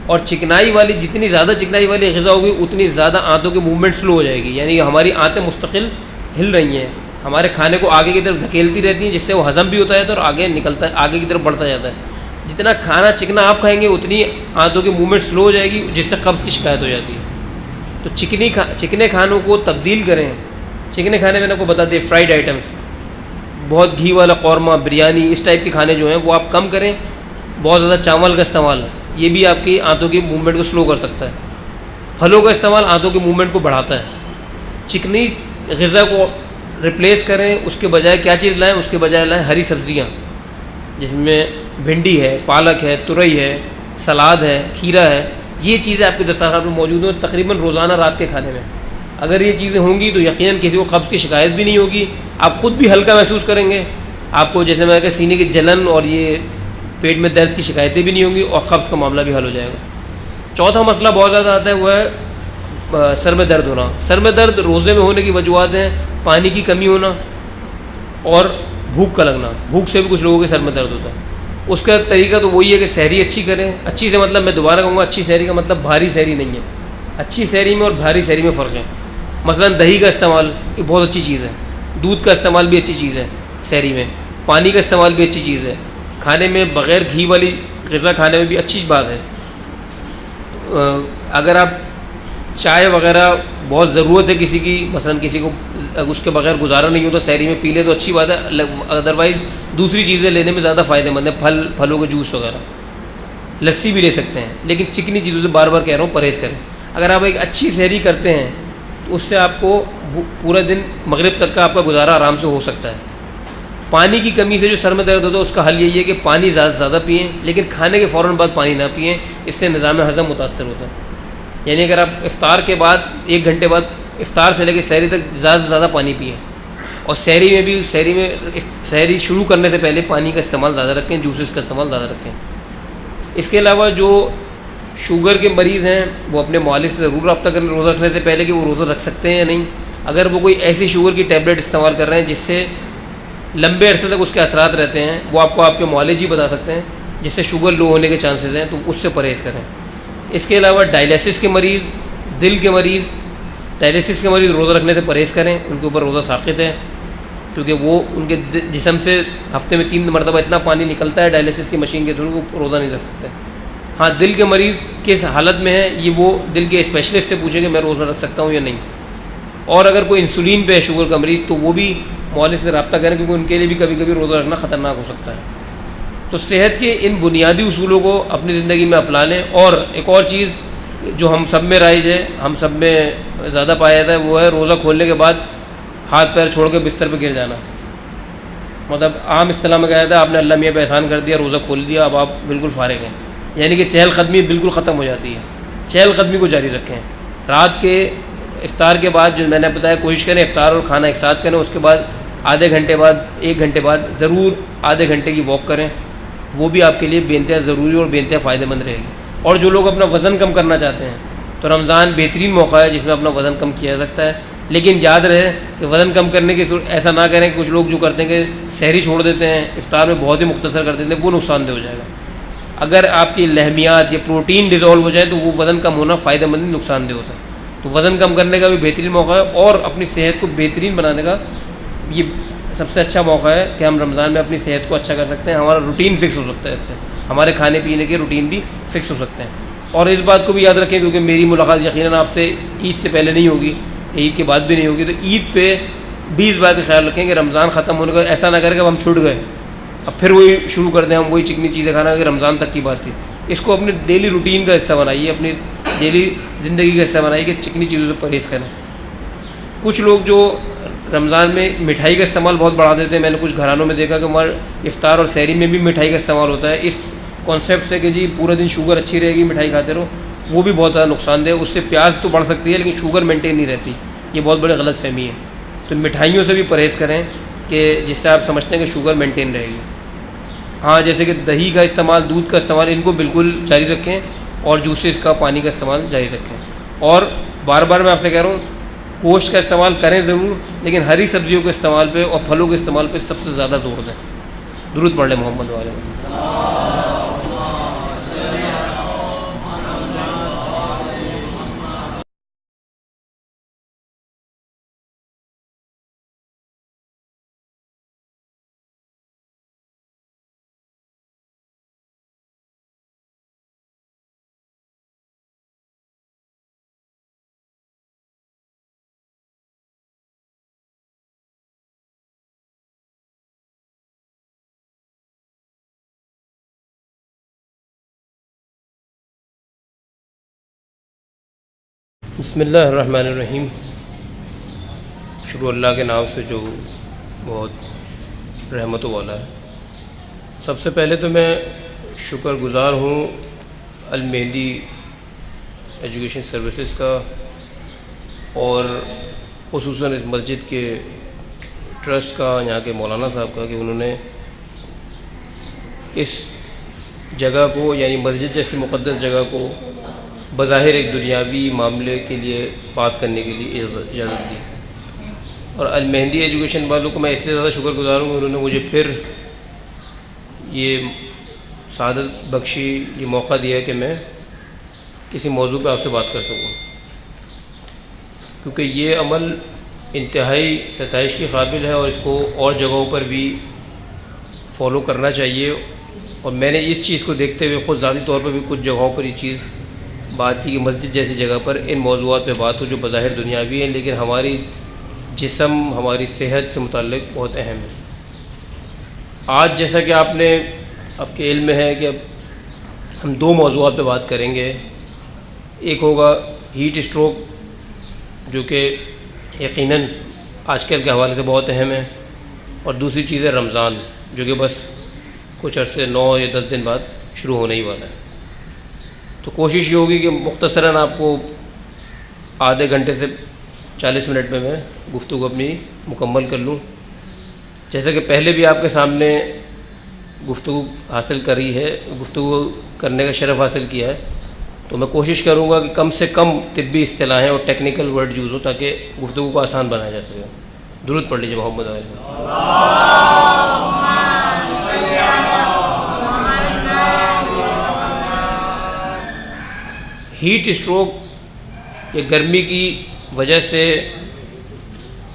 और चिकनाई वाली जितनी ज़्यादा चिकनाई वाली ग़िज़ा होगी उतनी ज़्यादा आंतों की मूवमेंट स्लो हो जाएगी, यानी हमारी आंतें मुस्तकिल हिल रही हैं, हमारे खाने को आगे की तरफ धकेलती रहती हैं, जिससे वो हज़म भी होता है और आगे निकलता है, आगे की तरफ बढ़ता जाता है। जितना खाना चिकना आप खाएंगे उतनी आंतों की मूवमेंट स्लो हो जाएगी, जिससे कब्ज़ की शिकायत हो जाती है। तो चिकने खानों को तब्दील करें। चिकने खाने मैंने आपको बता दिए, फ्राइड आइटम्स, बहुत घी वाला कौरमा, बिरयानी, इस टाइप के खाने जो हैं वो आप कम करें। बहुत ज़्यादा चावल का इस्तेमाल, ये भी आपकी आंतों की मूवमेंट को स्लो कर सकता है। फलों का इस्तेमाल आंतों की मूवमेंट को बढ़ाता है। चिकनी ग़िज़ा को रिप्लेस करें, उसके बजाय क्या चीज़ लाएँ? उसके बजाय लाएँ हरी सब्ज़ियाँ, जिसमें भिंडी है, पालक है, तुरई है, सलाद है, खीरा है। ये चीज़ें आपके दस्तरखान में मौजूद हों तकरीबन रोज़ाना रात के खाने में। अगर ये चीज़ें होंगी तो यकीनन किसी को कब्ज़ की शिकायत भी नहीं होगी, आप ख़ुद भी हल्का महसूस करेंगे, आपको जैसे मैं कहता सीने की जलन और ये पेट में दर्द की शिकायतें भी नहीं होंगी, और कब्ज़ का मामला भी हल हो जाएगा। चौथा मसला बहुत ज़्यादा आता है, वो है सर में दर्द होना। सर में दर्द रोज़े में होने की वजूहत हैं पानी की कमी होना और भूख का लगना। भूख से भी कुछ लोगों के सर में दर्द होता है। उसका तरीका तो वही है कि सहरी अच्छी करें। अच्छी से मतलब मैं दोबारा कहूँगा, अच्छी सहरी का मतलब भारी सहरी नहीं है। अच्छी सहरी में और भारी सहरी में फ़र्क है। मसलन दही का इस्तेमाल ये बहुत अच्छी चीज़ है, दूध का इस्तेमाल भी अच्छी चीज़ है सहरी में, पानी का इस्तेमाल भी अच्छी चीज़ है, खाने में बग़ैर घी वाली ग़िज़ा खाने में भी अच्छी बात है। अगर आप चाय वगैरह बहुत ज़रूरत है किसी की, मसलन किसी को उसके बगैर गुजारा नहीं हो तो सहरी में पी ले तो अच्छी बात है, अदरवाइज़ दूसरी चीज़ें लेने में ज़्यादा फ़ायदेमंद है। फलों के जूस वगैरह, लस्सी भी ले सकते हैं, लेकिन चिकनी चीज़ों से बार बार कह रहा हूँ परहेज़ करें। अगर आप एक अच्छी सहरी करते हैं तो उससे आपको पूरा दिन मगरिब तक का आपका गुजारा आराम से हो सकता है। पानी की कमी से जो सर में दर्द होता है उसका हल यही है कि पानी ज़्यादा से ज़्यादा पिएँ, लेकिन खाने के फ़ौरन बाद पानी ना पिएँ, इससे निज़ाम हज़म मुतासर होता है। यानी अगर आप इफ़्तार के बाद 1 घंटे बाद इफ़्तार से लेकर सहरी तक ज़्यादा से ज़्यादा पानी पिएँ, और सहरी में भी सहरी शुरू करने से पहले पानी का इस्तेमाल ज़्यादा रखें, जूसेस का इस्तेमाल ज़्यादा रखें। इसके अलावा जो शुगर के मरीज़ हैं वो अपने मालिक से ज़रूर रब्ता करें रोज़ा रखने से पहले कि वो रोज़ा रख सकते हैं या नहीं। अगर वो कोई ऐसी शुगर की टैबलेट इस्तेमाल कर रहे हैं जिससे लंबे अरसे तक उसके असरात रहते हैं, वो आपको आपके मालिज ही बता सकते हैं, जिससे शुगर लो होने के चांसेस हैं, तो उससे परहेज़ करें। इसके अलावा डायलिसिस के मरीज़, दिल के मरीज़, डायलिसिस के मरीज़ रोज़ा रखने से परहेज़ करें, उनके ऊपर रोज़ा साक़ित है, क्योंकि वो उनके जिस्म से हफ़्ते में 3 मरतबा इतना पानी निकलता है डायलिसिस की मशीन के थ्रू, वो रोज़ा नहीं रख सकते। हाँ, दिल के मरीज़ किस हालत में है ये वो दिल के स्पेशलिस्ट से पूछेंगे मैं रोज़ा रख सकता हूँ या नहीं। और अगर कोई इंसुलिन पे है शुगर का मरीज़ तो वो भी मौलिक से रब्ता करें, क्योंकि उनके लिए भी कभी कभी रोज़ा रखना ख़तरनाक हो सकता है। तो सेहत के इन बुनियादी उसूलों को अपनी ज़िंदगी में अपना लें। और एक और चीज़ जो हम सब में राइज है, हम सब में ज़्यादा पाया जाता है, वो है रोज़ा खोलने के बाद हाथ पैर छोड़ के बिस्तर पर गिर जाना। मतलब आम इस्तिलाह में कहा जाता है आपने अल्लाह मियाँ पे एहसान कर दिया, रोज़ा खोल दिया, अब आप बिल्कुल फ़ारिग हैं, यानी कि चहलकदमी बिल्कुल ख़त्म हो जाती है। चहलकदमी को जारी रखें। रात के इफ़्तार के बाद जो मैंने बताया कोशिश करें इफ़्तार और खाना एक साथ करें, उसके बाद आधे घंटे बाद 1 घंटे बाद ज़रूर आधे घंटे की वॉक करें, वो भी आपके लिए बेइंतहा ज़रूरी और बेइंतहा फ़ायदेमंद रहेगी। और जो लोग अपना वज़न कम करना चाहते हैं तो रमज़ान बेहतरीन मौका है जिसमें अपना वज़न कम किया जा सकता है। लेकिन याद रहे कि वज़न कम करने की ऐसा ना करें कि कुछ लोग जो करते हैं कि सहरी छोड़ देते हैं, इफ़्तार में बहुत ही मुख्तसर कर देते हैं, वो नुकसानदेह हो जाएगा। अगर आपकी लहमियात या प्रोटीन डिज़ोल्व हो जाए तो वो वज़न कम होना फ़ायदेमंद नुकसानदेह होता है। तो वज़न कम करने का भी बेहतरीन मौका है और अपनी सेहत को बेहतरीन बनाने का ये सबसे अच्छा मौका है कि हम रमज़ान में अपनी सेहत को अच्छा कर सकते हैं। हमारा रूटीन फ़िक्स हो सकता है, इससे हमारे खाने पीने के रूटीन भी फ़िक्स हो सकते हैं। और इस बात को भी याद रखें, क्योंकि मेरी मुलाकात यकीनन आपसे ईद से पहले नहीं होगी, ईद के बाद भी नहीं होगी, तो ईद पे भी इस बात का ख्याल रखें कि रमज़ान ख़त्म होने का ऐसा ना करें कि हम छूट गए अब फिर वही शुरू कर दें, हम वही चिकनी चीज़ें खाना कि रमज़ान तक की बात थी। इसको अपने डेली रूटीन का हिस्सा बनाइए, अपनी डेली ज़िंदगी का हिस्सा बनाइए कि चिकनी चीज़ों से परहेज़ करें। कुछ लोग जो रमज़ान में मिठाई का इस्तेमाल बहुत बढ़ा देते हैं, मैंने कुछ घरानों में देखा कि हमारे इफ़्तार और सहरी में भी मिठाई का इस्तेमाल होता है, इस कॉन्सेप्ट से कि जी पूरा दिन शुगर अच्छी रहेगी मिठाई खाते रहो, वो भी बहुत ज़्यादा नुकसानदेह है। उससे प्याज तो बढ़ सकती है लेकिन शुगर मेंटेन नहीं रहती, ये बहुत बड़ी गलत फहमी है। तो मिठाइयों से भी परहेज़ करें कि जिससे आप समझते हैं कि शुगर मेंटेन रहेगी। हाँ, जैसे कि दही का इस्तेमाल, दूध का इस्तेमाल, इनको बिल्कुल जारी रखें और जूसेस का, पानी का इस्तेमाल जारी रखें। और बार बार मैं आपसे कह रहा हूँ गोश्त का इस्तेमाल करें ज़रूर, लेकिन हरी सब्जियों के इस्तेमाल पे और फलों के इस्तेमाल पे सबसे ज़्यादा जोर दें। दुरूद पढ़ लें मोहम्मद वाले में। बिस्मिल्लाहिर्रहमानिर्रहीम। शुरू अल्लाह के नाम से जो बहुत रहमतों वाला है। सबसे पहले तो मैं शुक्रगुज़ार हूँ अल मेहंदी एजुकेशन सर्विसेज का और ख़ुसूसन इस मस्जिद के ट्रस्ट का, यहाँ के मौलाना साहब का, कि उन्होंने इस जगह को, यानी मस्जिद जैसी मुक़द्दस जगह को बज़ाहिर एक दुनियावी मामले के लिए बात करने के लिए इजाज़त दी। और अल मेहंदी एजुकेशन वालों को मैं इसलिए ज़्यादा शुक्रगुज़ार हूँ, उन्होंने मुझे फिर ये सआदत बख्शी, ये मौका दिया कि मैं किसी मौजू पे आपसे बात कर सकूँ, क्योंकि ये अमल इंतहाई सताइश के काबिल है और इसको और जगहों पर भी फ़ॉलो करना चाहिए। और मैंने इस चीज़ को देखते हुए ख़ुद ज़ाती तौर पर भी कुछ जगहों पर ये चीज़ बात की कि मस्जिद जैसी जगह पर इन मौज़ूआत पे बात हो जो बज़ाहिर दुनियावी हैं, लेकिन हमारी जिस्म, हमारी सेहत से मुताल्लिक़ बहुत अहम है। आज जैसा कि आपके इल्म में है कि अब हम दो मौज़ूआत पे बात करेंगे। एक होगा हीट स्ट्रोक, जो कि यकीनन आजकल के हवाले से बहुत अहम है, और दूसरी चीज़ है रमज़ान, जो कि बस कुछ अर्से 9 या 10 दिन बाद शुरू होने ही वाला है। तो कोशिश ये होगी कि मुख्तसरन आपको आधे घंटे से 40 मिनट में मैं गुफ्तगू अपनी मुकम्मल कर लूँ। जैसे कि पहले भी आपके सामने गुफ्तगू हासिल करी है, गुफ्तगू करने का शरफ़ हासिल किया है, तो मैं कोशिश करूँगा कि कम से कम तिब्बी इस्तिलाहें और टेक्निकल वर्ड यूज़ हो ताकि गुफ्तगू को आसान बनाया जा सके। दुरूद पढ़ लीजिए मोहम्मद वाले में। हीट स्ट्रोक, ये गर्मी की वजह से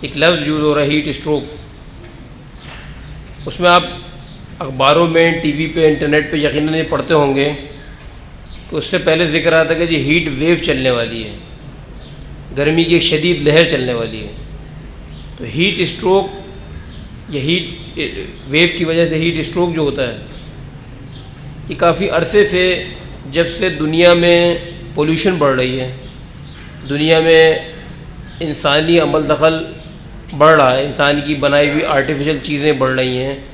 एक लफ्ज़ यूज़ हो रहा है हीट स्ट्रोक। उसमें आप अखबारों में, टीवी पे, इंटरनेट पे यकीनन ये पढ़ते होंगे कि उससे पहले ज़िक्र आता है कि जी हीट वेव चलने वाली है, गर्मी की एक शदीद लहर चलने वाली है। तो हीट स्ट्रोक या हीट वेव की वजह से हीट स्ट्रोक जो होता है, ये काफ़ी अरसे से, जब से दुनिया में पोल्यूशन बढ़ रही है, दुनिया में इंसानी अमल दखल बढ़ रहा है, इंसान की बनाई हुई आर्टिफिशियल चीज़ें बढ़ रही हैं,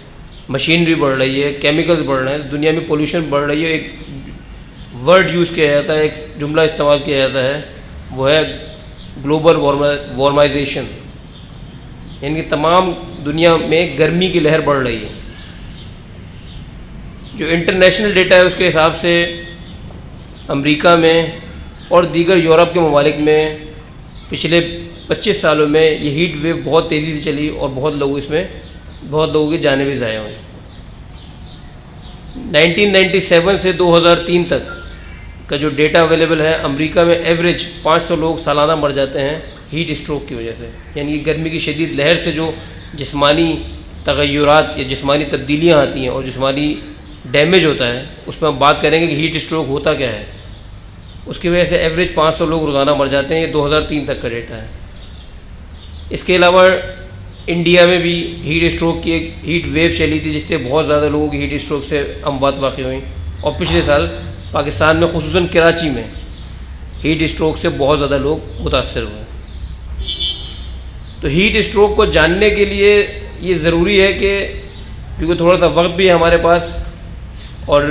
मशीनरी बढ़ रही है, केमिकल्स बढ़ रहे हैं, दुनिया में पोल्यूशन बढ़ रही है। एक वर्ड यूज़ किया जाता है, एक जुमला इस्तेमाल किया जाता है, वो है ग्लोबल वार्माइजेशन, यानी तमाम दुनिया में गर्मी की लहर बढ़ रही है। जो इंटरनेशनल डेटा है उसके हिसाब से अमेरिका में और दीगर यूरोप के ममालिक में पिछले 25 सालों में ये हीट वेव बहुत तेज़ी से चली और बहुत लोगों की जानें भी ज़ाया हुई। 1997 से 2003 तक का जो डेटा अवेलेबल है, अमेरिका में एवरेज 500 लोग सालाना मर जाते हैं हीट स्ट्रोक की वजह से। यानी गर्मी की शदीद लहर से जो जिस्मानी तग़य्युरात या जिस्मानी तब्दीलियाँ आती हैं और जिस्मानी डैमेज होता है, उसमें हम बात करेंगे कि हीट स्ट्रोक होता क्या है। उसकी वजह से एवरेज 500 लोग रोज़ाना मर जाते हैं, ये 2003 तक का डेटा है। इसके अलावा इंडिया में भी हीट स्ट्रोक की एक हीट वेव चली थी, जिससे बहुत ज़्यादा लोगों की हीट स्ट्रोक से अमवात वाक़ई हुई। और पिछले साल पाकिस्तान में ख़ुसूसन कराची में हीट स्ट्रोक से बहुत ज़्यादा लोग मुतासर हुए। तो हीट स्ट्रोक को जानने के लिए ये ज़रूरी है कि, क्योंकि थोड़ा सा वक्त भी है हमारे पास और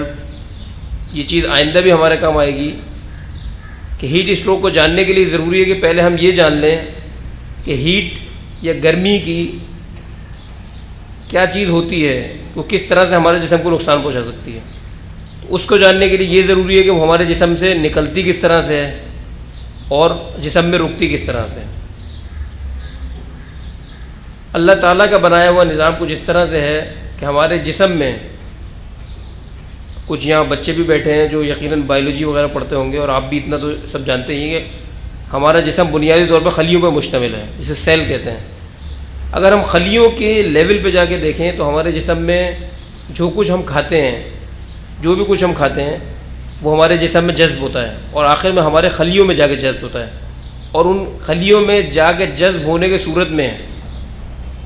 ये चीज़ आइंदा भी हमारे काम आएगी, कि हीट स्ट्रोक को जानने के लिए ज़रूरी है कि पहले हम ये जान लें कि हीट या गर्मी की क्या चीज़ होती है, वो किस तरह से हमारे जिस्म को नुकसान पहुंचा सकती है। तो उसको जानने के लिए ये ज़रूरी है कि वो हमारे जिस्म से निकलती किस तरह से है और जिस्म में रुकती किस तरह से है। अल्लाह ताला का बनाया हुआ निज़ाम कुछ इस तरह से है कि हमारे जिस्म में, कुछ यहाँ बच्चे भी बैठे हैं जो यकीनन बायोलॉजी वगैरह पढ़ते होंगे और आप भी इतना तो सब जानते ही हैं कि हमारा जिस्म बुनियादी तौर पर खलियों पर मुश्तमिल है, जिसे सेल कहते हैं। अगर हम खलियों के लेवल पे जाके देखें तो हमारे जिस्म में जो कुछ हम खाते हैं, जो भी कुछ हम खाते हैं वो हमारे जिस्म में जज्ब होता है और आखिर में हमारे खलियों में जाके जज्ब होता है, और उन खलियों में जाके जज्ब होने की सूरत में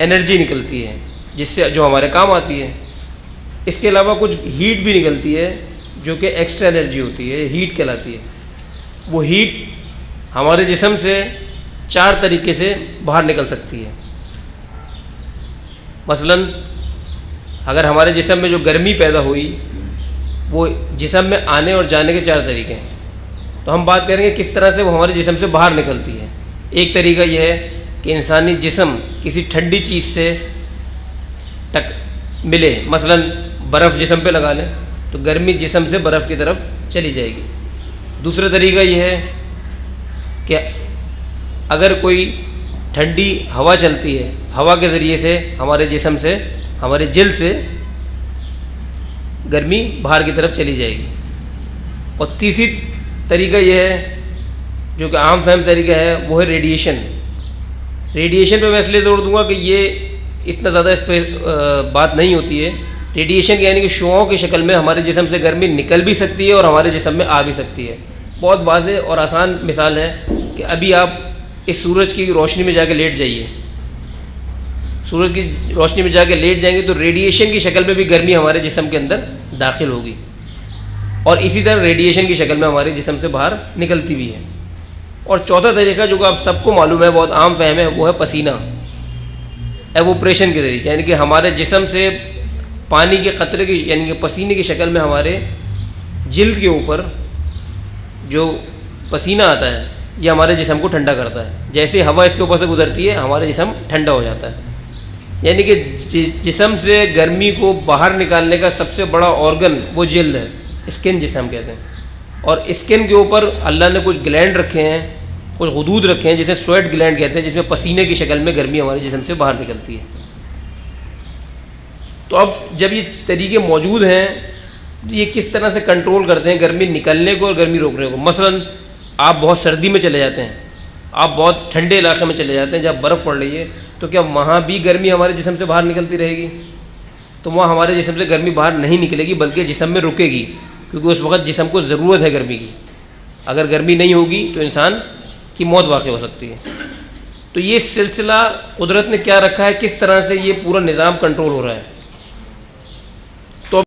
एनर्जी निकलती है जिससे जो हमारे काम आती है। इसके अलावा कुछ हीट भी निकलती है जो कि एक्स्ट्रा एनर्जी होती है, हीट कहलाती है। वो हीट हमारे जिस्म से 4 तरीके से बाहर निकल सकती है। मसलन अगर हमारे जिस्म में जो गर्मी पैदा हुई वो जिस्म में आने और जाने के 4 तरीके हैं, तो हम बात करेंगे किस तरह से वो हमारे जिस्म से बाहर निकलती है। एक तरीका यह है कि इंसानी जिस्म किसी ठंडी चीज़ से मिले, मसलन बर्फ़ जिस्म पे लगा लें तो गर्मी जिस्म से बर्फ़ की तरफ चली जाएगी। दूसरा तरीका यह है कि अगर कोई ठंडी हवा चलती है, हवा के ज़रिए से हमारे जिस्म से, हमारे जिल्द से गर्मी बाहर की तरफ चली जाएगी। और तीसरी तरीका यह है जो कि आम फहम तरीका है, वो है रेडिएशन। रेडिएशन पे मैं इसलिए जोर दूंगा कि ये इतना ज़्यादा इस पर बात नहीं होती है। रेडिएशन यानी कि शुआओं की शक्ल में हमारे जिस्म से गर्मी निकल भी सकती है और हमारे जिस्म में आ भी सकती है। बहुत वाज़ेह और आसान मिसाल है कि अभी आप इस सूरज की रोशनी में जाके लेट जाइए, सूरज की रोशनी में जाके लेट जाएंगे तो रेडिएशन की शक्ल में भी गर्मी हमारे जिस्म के अंदर दाखिल होगी और इसी तरह रेडिएशन की शक्ल में हमारे जिस्म से बाहर निकलती भी है। और चौथा तरीका जो कि आप सबको मालूम है, बहुत आम फहम है, वो है पसीना, एवोपरेशन के ज़रिए, यानी कि हमारे जिस्म से पानी के कतरे की यानी कि पसीने की शक्ल में हमारे जिल्द के ऊपर जो पसीना आता है ये हमारे जिस्म को ठंडा करता है। जैसे हवा इसके ऊपर से गुजरती है हमारा जिस्म ठंडा हो जाता है। यानी कि जिस्म से गर्मी को बाहर निकालने का सबसे बड़ा ऑर्गन वो जिल्द है, स्किन जिसे हम कहते हैं। और स्किन के ऊपर अल्लाह ने कुछ ग्लैंड रखे हैं, कुछ हुदूद रखे हैं जिसे स्वेट ग्लैंड कहते हैं, जिसमें पसीने की शक्ल में गर्मी हमारे जिस्म से बाहर निकलती है। तो अब जब ये तरीके मौजूद हैं तो ये किस तरह से कंट्रोल करते हैं गर्मी निकलने को और गर्मी रोकने को। मसलन आप बहुत सर्दी में चले जाते हैं, आप बहुत ठंडे इलाके में चले जाते हैं जब बर्फ़ पड़ रही है, तो क्या वहाँ भी गर्मी हमारे जिस्म से बाहर निकलती रहेगी? तो वहाँ हमारे जिस्म से गर्मी बाहर नहीं निकलेगी बल्कि जिस्म में रुकेगी, क्योंकि उस वक्त जिस्म को ज़रूरत है गर्मी की। अगर गर्मी नहीं होगी तो इंसान की मौत वाक़ई हो सकती है। तो ये सिलसिला कुदरत ने क्या रखा है, किस तरह से ये पूरा निज़ाम कंट्रोल हो रहा है।